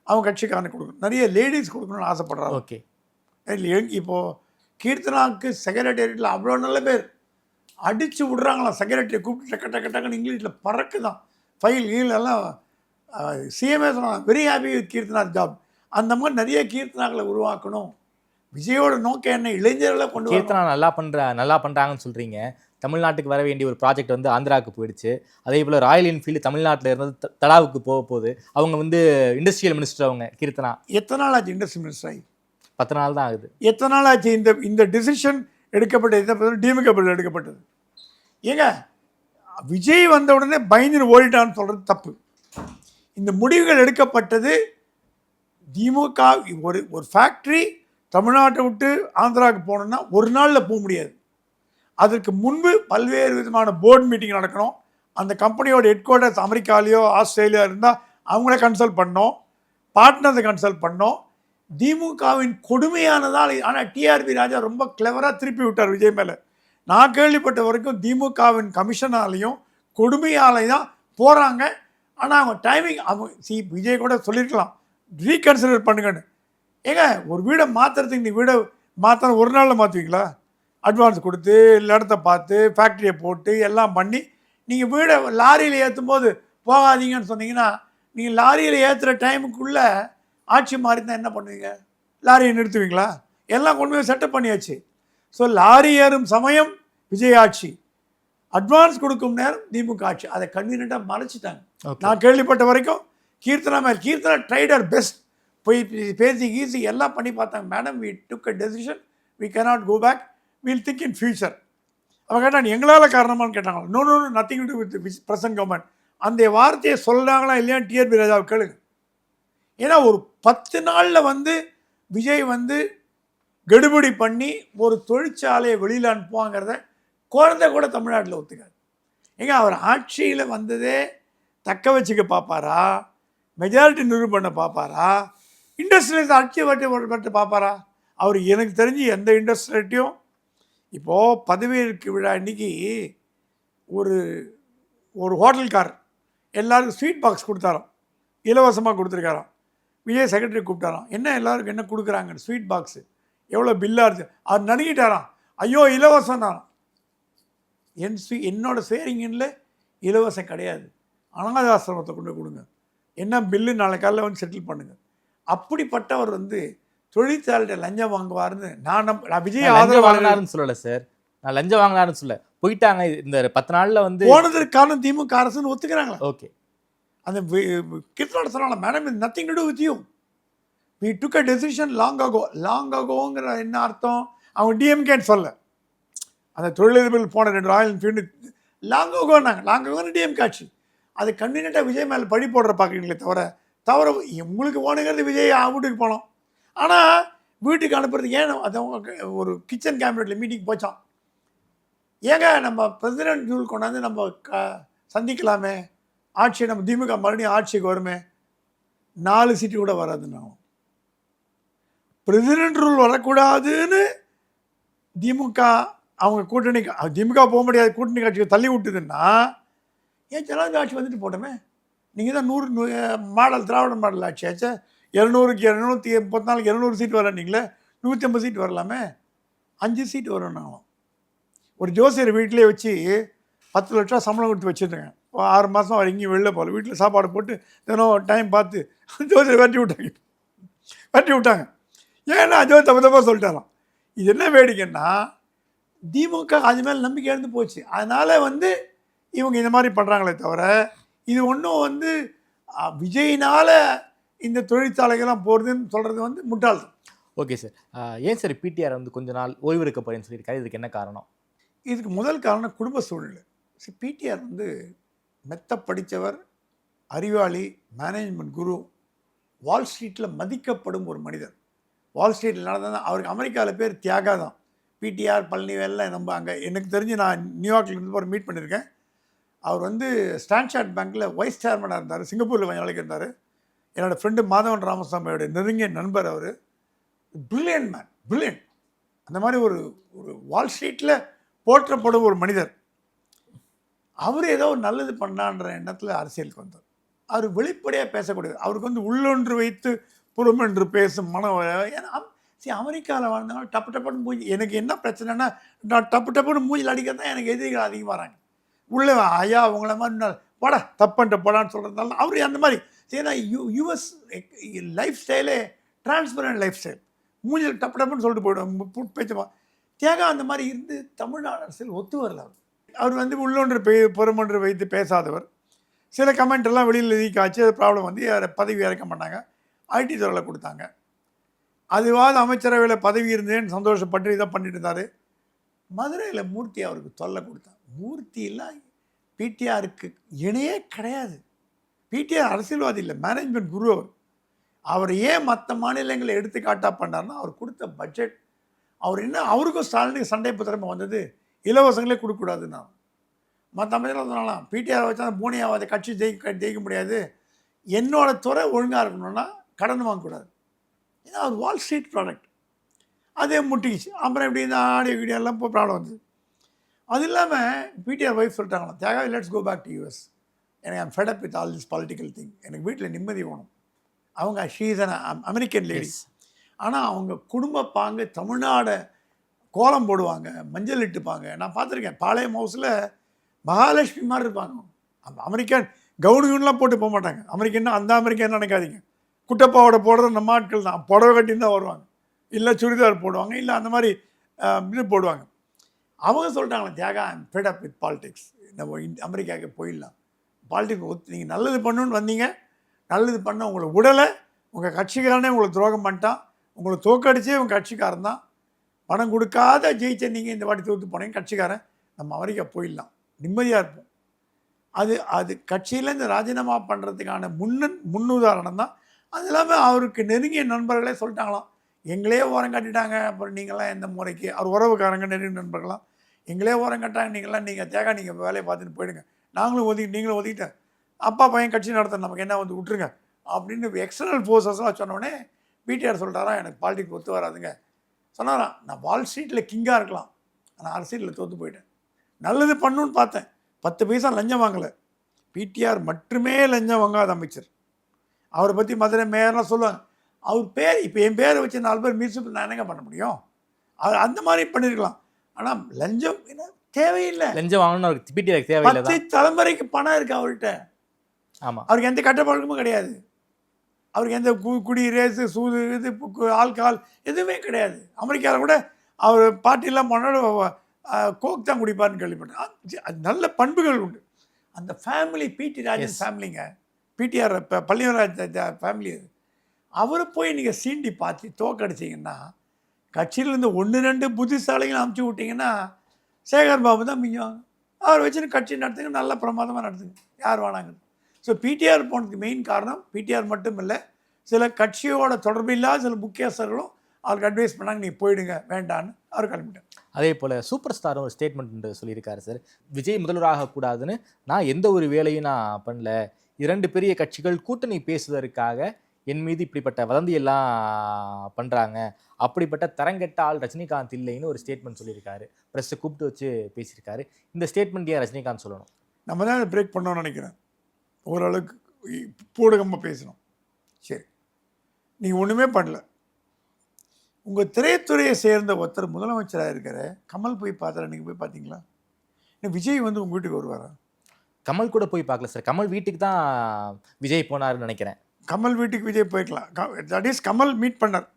அவங்க கட்சிக்காரனுக்கு கொடுக்கணும். நிறைய லேடிஸ் கொடுக்கணும்னு ஆசைப்படுறாங்க. ஓகே. இப்போது கீர்த்தனாவுக்கு செக்ரட்டேரியட்டில் அவ்வளோ நல்ல பேர் அடித்து விட்றாங்களாம். செக்ரட்டரியை கூப்பிட்டு டக்கு டக்கு டக்குன்னு இங்கிலீஷில் பறக்கு தான் ஃபைல் எல்லாம். சிஎம்ஏ சொன்னாங்க very happy with Keerthana job. அந்த மாதிரி நிறைய கீர்த்தனாக்களை உருவாக்கணும். விஜயோட நோக்கம் என்ன, இளைஞர்களை கொண்டு கீர்த்தனா நல்லா பண்ணுறாங்கன்னு சொல்கிறீங்க. தமிழ்நாட்டுக்கு வர வேண்டிய ஒரு ப்ராஜெக்ட் வந்து ஆந்திராவுக்கு போயிடுச்சு. அதே போல் ராயல் என்ஃபீல்டு தமிழ்நாட்டில் இருந்து தடாவுக்கு போகுது. அவங்க வந்து இண்டஸ்ட்ரியல் மினிஸ்டர் அவங்க கீர்த்தனா. எத்தனை நாள் ஆச்சு இண்டஸ்ட்ரியல் மினிஸ்டர் ஆகி? 10 நாள் தான் ஆகுது. எத்தனை நாள் ஆச்சு இந்த டிசிஷன் எடுக்கப்பட்டது? டிஎம்கே எடுக்கப்பட்டது. ஏங்க விஜய் வந்த உடனே பயந்து ஓடிட்டான்னு சொல்கிறது தப்பு. இந்த முடிவுகள் எடுக்கப்பட்டது திமுக. ஒரு ஃபேக்ட்ரி தமிழ்நாட்டை விட்டு ஆந்திராவுக்கு போகணுன்னா ஒரு நாளில் போக முடியாது. அதற்கு முன்பு பல்வேறு விதமான போர்டு மீட்டிங் நடக்கணும். அந்த கம்பெனியோட ஹெட் குவார்ட்டர்ஸ் அமெரிக்காலேயோ ஆஸ்திரேலியா இருந்தால் அவங்கள கன்சல்ட் பண்ணோம், பார்ட்னர்ஸை கன்சல்ட் பண்ணோம். திமுகவின் கொடுமையானதால். ஆனால் டிஆர்பி ராஜா ரொம்ப கிளவராக திருப்பி விட்டார் விஜய் மேலே. நான் கேள்விப்பட்ட வரைக்கும் திமுகவின் கமிஷனாலையும் கொடுமையாலையும் தான் போகிறாங்க. ஆனால் அவங்க டைமிங் விஜய் கூட சொல்லியிருக்கலாம் ரீகன்சிடர் பண்ணுங்கன்னு. ஏங்க ஒரு வீடை மாற்றுறதுக்கு நீ வீடை மாற்ற ஒரு நாளில் மாற்றுவீங்களா? அட்வான்ஸ் கொடுத்து இடத்த பார்த்து ஃபேக்ட்ரியை போட்டு எல்லாம் பண்ணி நீங்கள் வீடை லாரியில் ஏற்றும் போது போகாதீங்கன்னு சொன்னீங்கன்னா, நீங்கள் லாரியில் ஏற்றுற டைமுக்குள்ளே ஆட்சி மாறி தான் என்ன பண்ணுவீங்க? லாரியை நிறுத்துவீங்களா? எல்லாம் கொண்டு போய் செட்டப் பண்ணியாச்சு. ஸோ லாரி ஏறும் சமயம் விஜய் ஆட்சி, அட்வான்ஸ் கொடுக்கும் நேரம் திமுக ஆட்சி. அதை கன்வீனியண்ட்டாக மறைச்சிட்டாங்க. நான் கேள்விப்பட்ட வரைக்கும் கீர்த்தனா ட்ரைடர் பெஸ்ட் போய் பேசி கீசி எல்லாம் பண்ணி பார்த்தாங்க. Madam we took a decision, we cannot go back, will think in future. அவங்க கேட்டாங்க எங்களால் காரணமானு கேட்டாங்களா? நோ நத்திங் டு வித் பிரசன்ட் கவர்மெண்ட். அந்த வார்த்தையை சொல்கிறாங்களா இல்லையான்னு டிஆர்பி ராஜாவை கேளுங்க. ஏன்னா ஒரு 10 நாளில் வந்து விஜய் வந்து கெடுபிடி பண்ணி ஒரு தொழிற்சாலையை வெளியில் அனுப்புவாங்கிறத குழந்தை கூட தமிழ்நாட்டில் ஒத்துக்காது. ஏங்க அவர் ஆட்சியில் வந்ததே தக்க வச்சுக்க பார்ப்பாரா, மெஜாரிட்டி நிரூபணம் பண்ண பார்ப்பாரா, இண்டஸ்ட்ரியலைஸ் ஆட்சி வட்டு பார்ப்பாரா? அவர் எனக்கு தெரிஞ்சு எந்த இண்டஸ்ட்ரியலையும் இப்போது பதவியேற்பு விழா இன்றைக்கி ஒரு ஹோட்டல்கார் எல்லாருக்கும் ஸ்வீட் பாக்ஸ் கொடுத்தாராம், இலவசமாக கொடுத்துருக்காராம். விஜய் செக்ரட்டரி கூப்பிட்டாராம், என்ன எல்லாருக்கும் என்ன கொடுக்குறாங்க ஸ்வீட் பாக்ஸு, எவ்வளோ பில்லாக இருக்குது. அவர் நடுங்கிட்டாராம், ஐயோ இலவசம் தாராம். என்னோட சேரிங்கில் இலவசம் கிடையாது, அனாதை ஆசிரமத்தை கொண்டு கொடுங்க, என்ன பில்லு நாளை காலையில் வந்து செட்டில் பண்ணுங்கள். அப்படிப்பட்டவர் வந்து தொழிற்சாலையிட்ட லஞ்சம் வாங்குவார்னு நான் விஜய் ஆதரவு வாங்கினாருன்னு சொல்லலை சார், நான் லஞ்சம் வாங்கினாருன்னு சொல்ல போயிட்டாங்க. இந்த 10 நாளில் வந்து போனதற்கு காரணம் திமுக அரசுன்னு ஒத்துக்கிறாங்களா? ஓகே. அந்த கிருஷ்ணோட சொன்னால மேடம் இது nothing to do with you, we took a decision long அகோங்கிற என்ன அர்த்தம்? அவங்க டிஎம்கேன்னு சொல்ல, அந்த தொழிலதிபர்கள் போன 2 ராயல் என்ஃபீல்டு லாங் அகோன்னு டிஎம்கே ஆட்சி. அது கன்வீனியண்ட்டாக விஜய் மேலே பழி போடுற பார்க்குறீங்களே தவிர உங்களுக்கு போனுங்கிறது விஜய் வீட்டுக்கு போனோம். ஆனால் வீட்டுக்கு அனுப்புறதுக்கு ஏன் அது அவங்க ஒரு கிச்சன் கேபினெட்டில் மீட்டிங் போச்சான். ஏங்க நம்ம பிரசிடென்ட் ரூல் கொண்டாந்து நம்ம சந்திக்கலாமே, ஆட்சியை நம்ம திமுக மறுபடியும் ஆட்சிக்கு வருமே, 4 சீட்டு கூட வராதுன்னாலும் பிரசிடென்ட் ரூல் வரக்கூடாதுன்னு திமுக அவங்க கூட்டணி, திமுக போக முடியாது கூட்டணி கட்சியை தள்ளி விட்டுதுன்னா ஏன் ஜனாதிபதி ஆட்சி வந்துட்டு போட்டோமே? நீங்கள் தான் 100 மாடல் திராவிட மாடல் ஆட்சி ஆச்சு, 200க்கு 234 200 சீட் வரீங்களே, 150 சீட் வரலாமே, 5 சீட் வரணும். ஒரு ஜோசியர் வீட்டிலே வச்சு 10 லட்சம் சம்பளம் கொடுத்து வச்சுருந்தேங்க. 6 மாதம் அவர் எங்கேயும் வெளில போகல, வீட்டில் சாப்பாடு போட்டு தினம் டைம் பார்த்து ஜோசியர் வெட்டி விட்டாங்க. ஏன்னா ஜோ தப்பு சொல்லிட்டாராம். இது என்ன வேடிக்கைன்னா திமுக அது மேலே நம்பிக்கை இருந்து போச்சு. அதனால் வந்து இவங்க இந்த மாதிரி பண்ணுறாங்களே தவிர இது ஒன்றும் வந்து விஜயினால் இந்த தொழிற்சாலைகள்லாம் போகிறதுன்னு சொல்கிறது வந்து முட்டாள்தான். Okay sir. ஏன் சார் பிடிஆர் வந்து கொஞ்ச நாள் ஓய்வு இருக்க போறேன்னு சொல்லியிருக்காரு, இதுக்கு என்ன காரணம்? இதுக்கு முதல் காரணம் குடும்ப சூழ்நிலை. பிடிஆர் வந்து மெத்த படித்தவர், அறிவாளி, மேனேஜ்மெண்ட் குரு, வால் ஸ்ட்ரீட்டில் மதிக்கப்படும் ஒரு மனிதர். வால் ஸ்ட்ரீட்டில் நடந்தது அவருக்கு அமெரிக்காவில் பேர் தியாகா தான். பிடிஆர் பழனிவேல்லாம் நம்ம அங்கே எனக்கு தெரிஞ்சு நான் நியூயார்க்கில் இருந்து ஒரு மீட் பண்ணியிருக்கேன். அவர் வந்து ஸ்டான்சார்ட் பேங்க்கில் வைஸ் சேர்மனாக இருந்தார், சிங்கப்பூரில் கொஞ்சம் நாளைக்கு இருந்தார். என்னோடய ஃப்ரெண்டு மாதவன் ராமசாமியோட நெருங்கிய நண்பர் அவர். Brilliant man, brilliant. அந்த மாதிரி ஒரு வால் ஸ்ட்ரீட்டில் போற்றப்படும் ஒரு மனிதர். அவர் ஏதோ நல்லது பண்ணான்ற எண்ணத்தில் அரசியலுக்கு வந்தார். அவர் வெளிப்படையாக பேசக்கூடியது. அவருக்கு வந்து உள்ளொன்று வைத்து புறமென்று பேசும் மனம். ஏன்னா அமெரிக்காவில் வாழ்ந்தவங்க டப்பு டப்புன்னு மூஞ்சி, எனக்கு என்ன பிரச்சனைனா நான் டப்பு டப்புன்னு மூஞ்சில் அடிக்கிறது தான் எனக்கு எதிரிகள் அதிகமாகறாங்க. உள்ளே ஐயா அவங்கள மாதிரி போடா தப்புன்ட்டு போடான்னு சொல்கிறதுனால அவர் அந்த மாதிரி. ஏன்னா யூஎஸ் லைஃப் ஸ்டைலே டிரான்ஸ்பரண்ட் லைஃப் ஸ்டைல். மூஞ்சில் டப்பு டப்புன்னு சொல்லிட்டு போய்டும் பேச்சுமா. தியாகா அந்த மாதிரி இருந்து தமிழ்நாடு அரசியல் ஒத்து வரல. அவர் வந்து உள்ளொன்று புறமொன்று வைத்து பேசாதவர். சில கமெண்ட் எல்லாம் வெளியில் லீக் ஆச்சு. அது ப்ராப்ளம் வந்து பதவி இறக்க மாட்டாங்க, ஐடி துறையில் கொடுத்தாங்க. அதுவாது அமைச்சரவையில் பதவி இருந்தேன்னு சந்தோஷப்பட்டு இதை பண்ணிட்டு இருந்தார். மதுரையில் மூர்த்தி அவருக்கு தொல்லை கொடுத்தாங்க. மூர்த்தியெல்லாம் பிடிஆருக்கு இணையே கிடையாது. பிடிஆர் அரசியல்வாதி இல்லை, மேனேஜ்மெண்ட் குரு. அவர் ஏன் மற்ற மாநிலங்களை எடுத்துக்காட்டாக பண்ணார்னா அவர் கொடுத்த பட்ஜெட். அவர் என்ன அவருக்கும் ஸ்டாலினுக்கு சண்டை புத்திரமா வந்தது, இலவசங்களே கொடுக்கக்கூடாதுன்னா. மற்ற அமைச்சர்கள் சொன்னாலாம் பிடிஆர் வச்சா பூனியாவது கட்சி ஜெயிக்க முடியாது, என்னோட துறை ஒழுங்காக இருக்கணும்னா கடன் வாங்கக்கூடாது. ஏன்னா அவர் வால் ஸ்ட்ரீட் ப்ராடக்ட். அதே முட்டிக்கிச்சு. அப்புறம் இப்படி இந்த ஆடியோ வீடியோ எல்லாம் இப்போ ப்ராப்ளம் வந்து. அது இல்லாமல் பிடிஆர் வைஃப் சொல்லிட்டாங்களாம், Thiaga let's go back to US, எனக்கு I'm fed up with all this political thing, எனக்கு வீட்டில் நிம்மதி வேணும். அவங்க ஷீஸ் அன் அமெரிக்கன் லேடிஸ். ஆனால் அவங்க குடும்ப பாங்கு தமிழ்நாடு கோலம் போடுவாங்க, மஞ்சள் இட்டுப்பாங்க. நான் பார்த்துருக்கேன் பாளையம் ஹவுஸில் மகாலட்சுமி மாதிரி இருப்பாங்க. அமெரிக்கன் கவுனுலாம் போட்டு போக மாட்டாங்க. அமெரிக்கன்னா அந்த அமெரிக்கன் நினைக்காதீங்க. குட்டப்பாவோட போடுறது நம்ம ஆட்கள் தான். புடவை கட்டின்னு தான் வருவாங்க, இல்லை சுடிதார் போடுவாங்க, இல்லை அந்த மாதிரி இது போடுவாங்க. அவங்க சொல்லிட்டாங்களே Thiaga I'm fed up with politics, நம்ம அமெரிக்காவுக்கு போயிடலாம், பாலிடிக்ஸ் நீங்கள் நல்லது பண்ணணுன்னு வந்தீங்க, நல்லது பண்ண உங்களை விடலை, உங்கள் கட்சிக்காரனே உங்களை துரோகம் பண்ணிட்டான், உங்களை தோக்கடிச்சே உங்கள் கட்சிக்காரன் தான், பணம் கொடுக்காத ஜெயிச்ச நீங்கள் இந்த வாட்டி தோற்று போனீங்க கட்சிக்காரன், நம்ம அமெரிக்கா போயிடலாம், நிம்மதியாக இருப்போம். அது கட்சியிலேருந்து ராஜினாமா பண்ணுறதுக்கான முன்னுதாரணம் தான். அது இல்லாமல் அவருக்கு நெருங்கிய நண்பர்களே சொல்லிட்டாங்களாம், எங்களே ஓரம் கட்டிட்டாங்க, அப்புறம் நீங்களாம் எந்த முறைக்கு, அவர் உறவுக்காரங்க நெருங்கிய நண்பர்களாம், எங்களே ஓரம் கட்டாங்க, நீங்கள் தேகா நீங்கள் வேலையை பார்த்துட்டு போயிடுங்க, நீங்களும் ஒதுக்கிட்டேன், அப்பா பையன் கட்சி நடத்த நமக்கு என்ன வந்து விட்டுருங்க அப்படின்னு எக்ஸ்டர்னல் ஃபோர்ஸஸ்லாம் சொன்னோடனே பிடிஆர் சொல்லிட்டாரா, எனக்கு பாலிடிக்ஸ் ஒத்து வராதுங்க சொன்னாராம். நான் வால் ஸ்ட்ரீட்டில் கிங்காக இருக்கலாம், ஆனால் அரசியலில் தோற்று போயிட்டேன். நல்லது பண்ணணுன்னு பார்த்தேன், 10 பைசா லஞ்சம் வாங்கலை. பிடிஆர் மட்டுமே லஞ்சம் வாங்காத அமைச்சர். அவரை பற்றி மதுரை மேயர்லாம் சொல்லுவாங்க. அவர் பேர் இப்போ என் பேரை வச்சு 4 பேர் மியூசிபல் நான் என்னங்க பண்ண முடியும்? அவர் அந்த மாதிரி பண்ணியிருக்கலாம். ஆனால் லஞ்சம் என்ன தேவையில்லை. லஞ்சம் வாங்கணும்னு அவருக்கு பிடிஆருக்கு தேவையில்லை. 10 தலைமுறைக்கு பணம் இருக்குது அவர்கிட்ட. ஆமாம், அவருக்கு எந்த கட்ட பழக்கமும் கிடையாது. அவருக்கு எந்த குடி ரேஸு சூது இது ஆல்கஹால் எதுவுமே கிடையாது. அமெரிக்காவில் கூட அவர் பார்ட்டிலாம் போனாலும் கோக் தான் குடிப்பார்னு கேள்விப்பட்டேன். அது நல்ல பண்புகள் உண்டு. அந்த ஃபேமிலி பிடி ராஜன் ஃபேமிலிங்க, பிடிஆர் இப்போ பள்ளிவராஜ் ஃபேமிலி. அது அவரை போய் நீங்கள் சீண்டி பார்த்து தோக்கடிச்சிங்கன்னா, கட்சியிலேருந்து 1-2 புத்திசாலிகளும் அமுச்சு விட்டிங்கன்னா சேகர் பாபு தான் மிஞ்சுவாங்க. அவர் வச்சுன்னு கட்சி நடத்துங்க, நல்ல பிரமாதமாக நடத்துங்க, யார் வேணாங்க. ஸோ பிடிஆர் போனதுக்கு மெயின் காரணம் பிடிஆர் மட்டும் இல்லை, சில கட்சியோட தொடர்பு இல்லாத சில முக்கியஸ்தர்களும் அவருக்கு அட்வைஸ் பண்ணாங்க, நீ போயிடுங்க வேண்டான்னு அவர் கிளம்பிட்டார். அதே போல் சூப்பர் ஸ்டாரும் ஒரு ஸ்டேட்மெண்ட் சொல்லியிருக்காரு சார், விஜய் முதல்வராகக்கூடாதுன்னு நான் எந்த ஒரு வேலையும் நான் பண்ணல, 2 பெரிய கட்சிகள் கூட்டணி பேசுவதற்காக என் மீது இப்படிப்பட்ட வதந்தியெல்லாம் பண்ணுறாங்க, அப்படிப்பட்ட தரங்கெட்ட ஆள் ரஜினிகாந்த் இல்லைன்னு ஒரு ஸ்டேட்மெண்ட் சொல்லியிருக்காரு. ப்ரெஸ்ஸை கூப்பிட்டு வச்சு பேசியிருக்காரு. இந்த ஸ்டேட்மெண்ட் ஏன் ரஜினிகாந்த் சொல்லணும்? நம்ம தான் அதை பிரேக் பண்ணோன்னு நினைக்கிறேன். ஓரளவுக்கு பூடகமாக பேசணும். சரி, நீங்கள் ஒன்றுமே பண்ணல. உங்கள் திரைத்துறையை சேர்ந்த ஒருத்தர் முதலமைச்சராக இருக்கிற கமல் போய் பார்த்தார, நீங்கள் போய் பார்த்தீங்களா? இன்னும் விஜய் வந்து உங்கள் வீட்டுக்கு வருவாரா? கமல் கூட போய் பார்க்கல சார், கமல் வீட்டுக்கு தான் விஜய் போனார்னு நினைக்கிறேன். கமல் வீட்டுக்கு விஜய் போய்க்கலாம், தட் இஸ் கமல் மீட் பண்ணார்.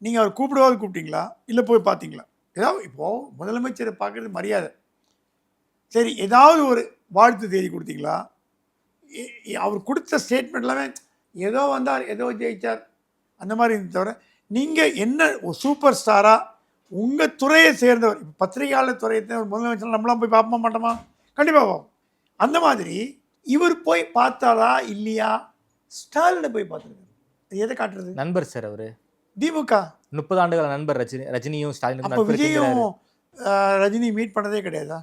நீங்கள் அவர் கூப்பிட்டீங்களா, இல்லை போய் பார்த்தீங்களா? ஏதாவது இப்போது முதலமைச்சரை பார்க்குறது மரியாதை. சரி, ஏதாவது ஒரு வாழ்த்து தேதி கொடுத்தீங்களா? அவர் கொடுத்த ஸ்டேட்மெண்ட் எல்லாமே ஏதோ வந்தார், ஏதோ ஜெயித்தார், அந்த மாதிரி தவிர நீங்கள் என்ன ஒரு சூப்பர் ஸ்டாராக உங்கள் துறையை சேர்ந்தவர், இப்போ பத்திரிகையாளர் துறையை சேர்ந்த முதலமைச்சர் நம்மளாம் போய் பார்ப்போமா மாட்டோமா? கண்டிப்பாக பார்ப்போம். அந்த மாதிரி இவர் போய் பார்த்தாரா இல்லையா? ஸ்டாலினை போய் பார்த்துருக்காரு. எதை காட்டுறது? நண்பர் சார் அவர், திமுக 30 ஆண்டுகள நண்பர் ரஜினியும் ஸ்டாலினும். அப்போ விஜயும் ரஜினி மீட் பண்ணதே கிடையாதா?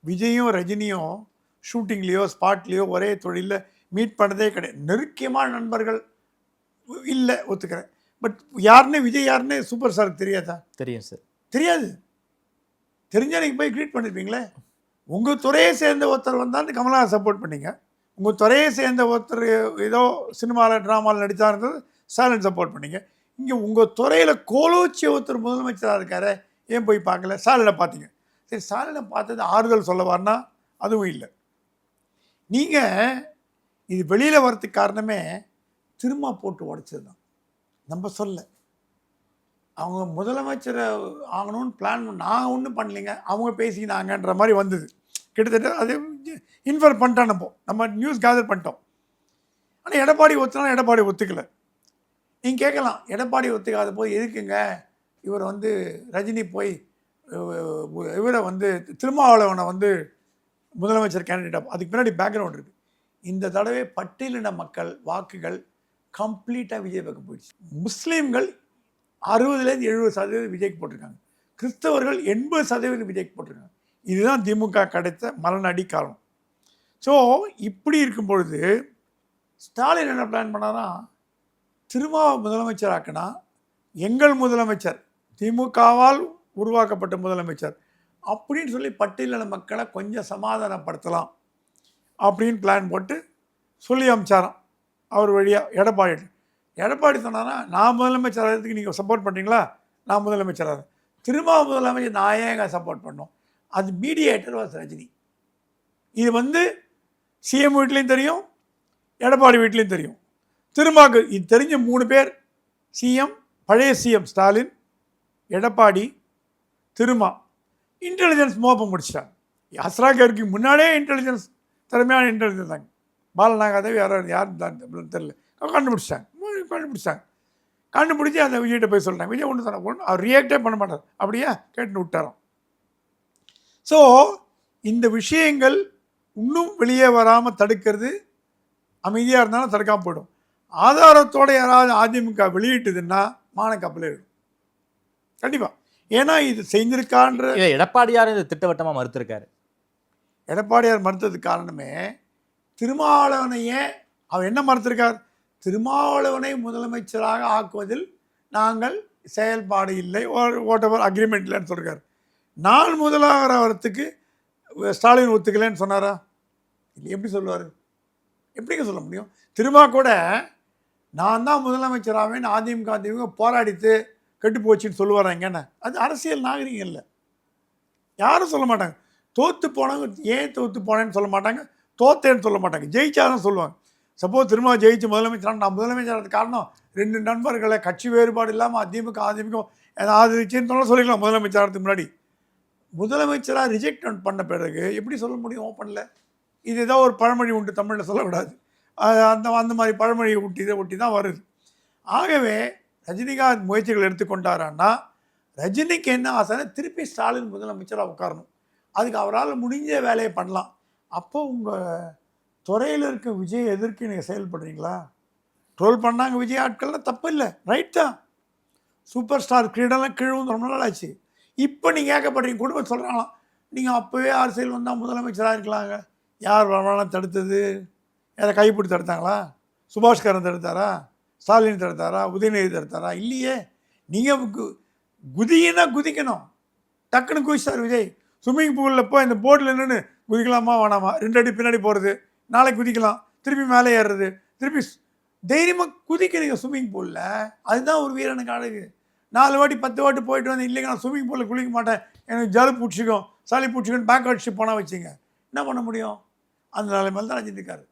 விஜயும் ரஜினியும் ஷூட்டிங்லேயோ ஸ்பாட்லேயோ ஒரே தொழிலில் மீட் பண்ணதே கிடையாது. நெருக்கமான நண்பர்கள் இல்லை, ஒத்துக்கிறேன். பட் யாருன்னு விஜய் யாருன்னு சூப்பர் ஸ்டாருக்கு தெரியாதா? தெரியும் சார். தெரியாது. தெரிஞ்சால் நீங்கள் போய் க்ரீட் பண்ணியிருப்பீங்களே. உங்கள் துறையை சேர்ந்த ஒருத்தர் வந்தான்னு கமலா சப்போர்ட் பண்ணீங்க. உங்கள் துறையை சேர்ந்த ஒருத்தர் ஏதோ சினிமாவில் ட்ராமாவில் நடித்தா இருந்தது ஸ்டாலின் சப்போர்ட் பண்ணீங்க. இங்கே உங்கள் துறையில் கோலோச்சி ஒருத்தர் முதலமைச்சராக இருக்காரு, ஏன் போய் பார்க்கல? ஸ்டாலினை பார்த்தீங்க. சரி, ஸ்டாலினை பார்த்தது ஆறுதல் சொல்லவார்னா அதுவும் இல்லை. நீங்கள் இது வெளியில் வரதுக்கு காரணமே திரும்ப போட்டு உடைச்சது தான். நம்ம சொல்ல அவங்க முதலமைச்சரை ஆகணும்னு பிளான் நாங்கள் ஒன்றும் பண்ணலைங்க, அவங்க பேசினாங்கன்ற மாதிரி வந்தது. கிட்டத்தட்ட அது இன்ஃபர் பண்ணிட்டோம், நம்ம நியூஸ் கேதர் பண்ணிட்டோம். ஆனால் எடப்பாடி ஒத்துனா எடப்பாடி ஒத்துக்கலை. நீங்கள் கேட்கலாம், எடப்பாடி ஒத்துக்காத போய் எதுக்குங்க இவர் வந்து ரஜினி போய் இவரை வந்து திருமாவளவனை வந்து முதலமைச்சர் கேண்டிடேட். அதுக்கு பின்னாடி பேக்ரவுண்ட் இருக்குது. இந்த தடவை பட்டியலின மக்கள் வாக்குகள் கம்ப்ளீட்டாக விஜய் பக்கம் போயிடுச்சு. முஸ்லீம்கள் 60-70% விஜய்க்கு போட்டிருக்காங்க, கிறிஸ்தவர்கள் 80% விஜய்க்கு போட்டிருக்காங்க. இதுதான் திமுக கிடைத்த மரணடி காரணம். ஸோ இப்படி இருக்கும் பொழுது ஸ்டாலின் என்ன பிளான் பண்ணாரா, திருமாவை முதலமைச்சராக்குனா எங்கள் முதலமைச்சர் திமுகவால் உருவாக்கப்பட்ட முதலமைச்சர் அப்படின்னு சொல்லி பட்டியலின மக்களை கொஞ்சம் சமாதானப்படுத்தலாம் அப்படின்னு பிளான் போட்டு சொல்லி அமிச்சாராம் அவர் வழியாக எடப்பாடி. எடப்பாடி சொன்னாரா, நான் முதலமைச்சர் ஆகிறதுக்கு நீங்கள் சப்போர்ட் பண்ணுறீங்களா, நான் முதலமைச்சர் ஆகிறேன். திருமாவை முதலமைச்சர் நான் ஏங்க சப்போர்ட் பண்ணோம்? அது மீடியேட்டர் வாஸ் ரஜினி. இது வந்து சிஎம் வீட்லேயும் தெரியும், எடப்பாடி வீட்லேயும் தெரியும். திருமாவுக்கு இது தெரிஞ்ச 3 பேர் சிஎம், பழைய சிஎம் ஸ்டாலின், எடப்பாடி, திருமா. இன்டெலிஜென்ஸ் மோப்பம் முடிச்சிட்டாங்க. அஸ்ராகருக்கு முன்னாடியே இன்டெலிஜென்ஸ் திறமையான இன்டெலிஜென்ஸ் தாங்க. பாலநாகாதேவி யாரும் தெரியல, கண்டுபிடிச்சாங்க. கண்டுபிடிச்சி அந்த விஜய்கிட்ட போய் சொல்லிட்டாங்க. விஜய் ஒன்று சொன்ன ஒன்று அவர் ரியாக்டே பண்ண மாட்டார், அப்படியே கேட்டுன்னு விட்டாரோம். ஸோ இந்த விஷயங்கள் இன்னும் வெளியே வராமல் தடுக்கிறது, அமைதியாக இருந்தாலும் தடுக்காமல் போயிடும். ஆதாரத்தோடு யாராவது அதிமுக வெளியிட்டதுன்னா மானக்கப்பலே விடும் கண்டிப்பாக. ஏன்னா இது செஞ்சிருக்கான்ற எடப்பாடியார் இந்த திட்டவட்டமாக மறுத்திருக்காரு. எடப்பாடியார் மறுத்ததுக்கு காரணமே திருமாவளவனையே அவர் என்ன மறுத்திருக்கார், திருமாவளவனை முதலமைச்சராக ஆக்குவதில் நாங்கள் செயல்பாடு இல்லை, வாட் எவர் அக்ரிமெண்ட் இல்லைன்னு சொல்கிறார். நான் முதலாகிறதுக்கு ஸ்டாலின் ஒத்துக்கலைன்னு சொன்னாரா? இல்லை, எப்படி சொல்லுவார்? எப்படிங்க சொல்ல முடியும்? திருமா கூட நான் தான் முதலமைச்சராகவேன்னு அதிமுக போராடித்து கெட்டு போச்சுன்னு சொல்லுவாராங்கன்னு. அது அரசியல் நாகரிகம் இல்லை, யாரும் சொல்ல மாட்டாங்க. தோற்று போனவங்க ஏன் தோற்று போனேன்னு சொல்ல மாட்டாங்க, தோத்தேன்னு சொல்ல மாட்டாங்க, ஜெயிச்சாதான் சொல்லுவாங்க. சப்போஸ் திரும்ப ஜெயிச்சு முதலமைச்சரான நான் முதலமைச்சரானது காரணம் 2 நண்பர்களை கட்சி வேறுபாடு இல்லாமல் அதிமுக ஆதரிச்சுன்னு சொல்லிக்கலாம். முதலமைச்சரானதுக்கு முன்னாடி முதலமைச்சராக ரிஜெக்ட் பண்ண பிறகு எப்படி சொல்ல முடியும் ஓப்பனில்? இது ஏதோ ஒரு பழமொழி உண்டு, தமிழில் சொல்லக்கூடாது. அந்த மாதிரி பழமொழியை ஒட்டி தான் வருது. ஆகவே ரஜினிகாந்த் முயற்சிகள் எடுத்துக்கொண்டாரான்னா ரஜினிக்கு என்ன ஆசைன்னா திருப்பி ஸ்டாலின் முதலமைச்சராக உட்காரணும். அதுக்கு அவரால் முடிஞ்ச வேலையை பண்ணலாம். அப்போ உங்கள் துறையில் இருக்க விஜய் எதிர்க்கு நீங்கள் செயல்படுறீங்களா? ட்ரோல் பண்ணாங்க விஜய் ஆட்கள்லாம் தப்பு இல்லை, ரைட் தான். சூப்பர் ஸ்டார் கிரீடெல்லாம் கீழும் ரொம்ப நாள் ஆச்சு. இப்போ நீங்கள் கேட்கப்படுறீங்க, குடும்பம் சொல்கிறாங்களாம் நீங்கள் அப்போவே அரசியல் வந்தால் முதலமைச்சராக இருக்கலாங்க. யார் வரலாம் தடுத்தது? யாரை கைப்பிடி தடுத்தாங்களா? சுபாஷ்கரன் தடுத்தாரா? ஸ்டாலின் தடுத்தாரா? உதயநிதி தடுத்தாரா? இல்லையே. நீங்கள் குதினா குதிக்கணும். டக்குன்னு குதிச்சார் விஜய். ஸ்விம்மிங் பூலில் போய் இந்த போட்டில் நின்று குதிக்கலாமா வேணாமா, 2 அடி பின்னாடி போகிறது, நாளைக்கு குதிக்கலாம், திருப்பி மேலே ஏறுறது, திருப்பி தைரியமாக குதிக்கிறீங்க ஸ்விம்மிங் பூலில். அதுதான் ஒரு வீரனுக்கு அழகு. 4 வாட்டி 10 வாட்டி போயிட்டு வந்து இல்லைங்க நான் ஸ்விம்மிங் பூலில் குளிக்க மாட்டேன், எனக்கு ஜலு பிடிச்சிக்கும் சளி பிடிச்சிக்கும் பேக் அடிச்சு போனால் வச்சுங்க, என்ன பண்ண முடியும்? அந்த நிலைமையில் தான் ரஜினிக்காரு.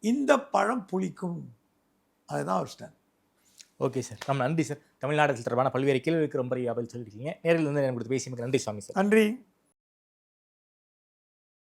இந்த பழம் புளிக்கும், அதுதான் அவர் ஸ்டாண்ட். ஓகே சார், ரொம்ப நன்றி சார். தமிழ்நாடு தொடர்பான பல்வேறு கேள்விகளுக்கு ரொம்ப பதில் சொல்லியிருக்கீங்க. நேரில் வந்து எனக்கு பேசியதுக்கு நன்றி சுவாமி சார். நன்றி.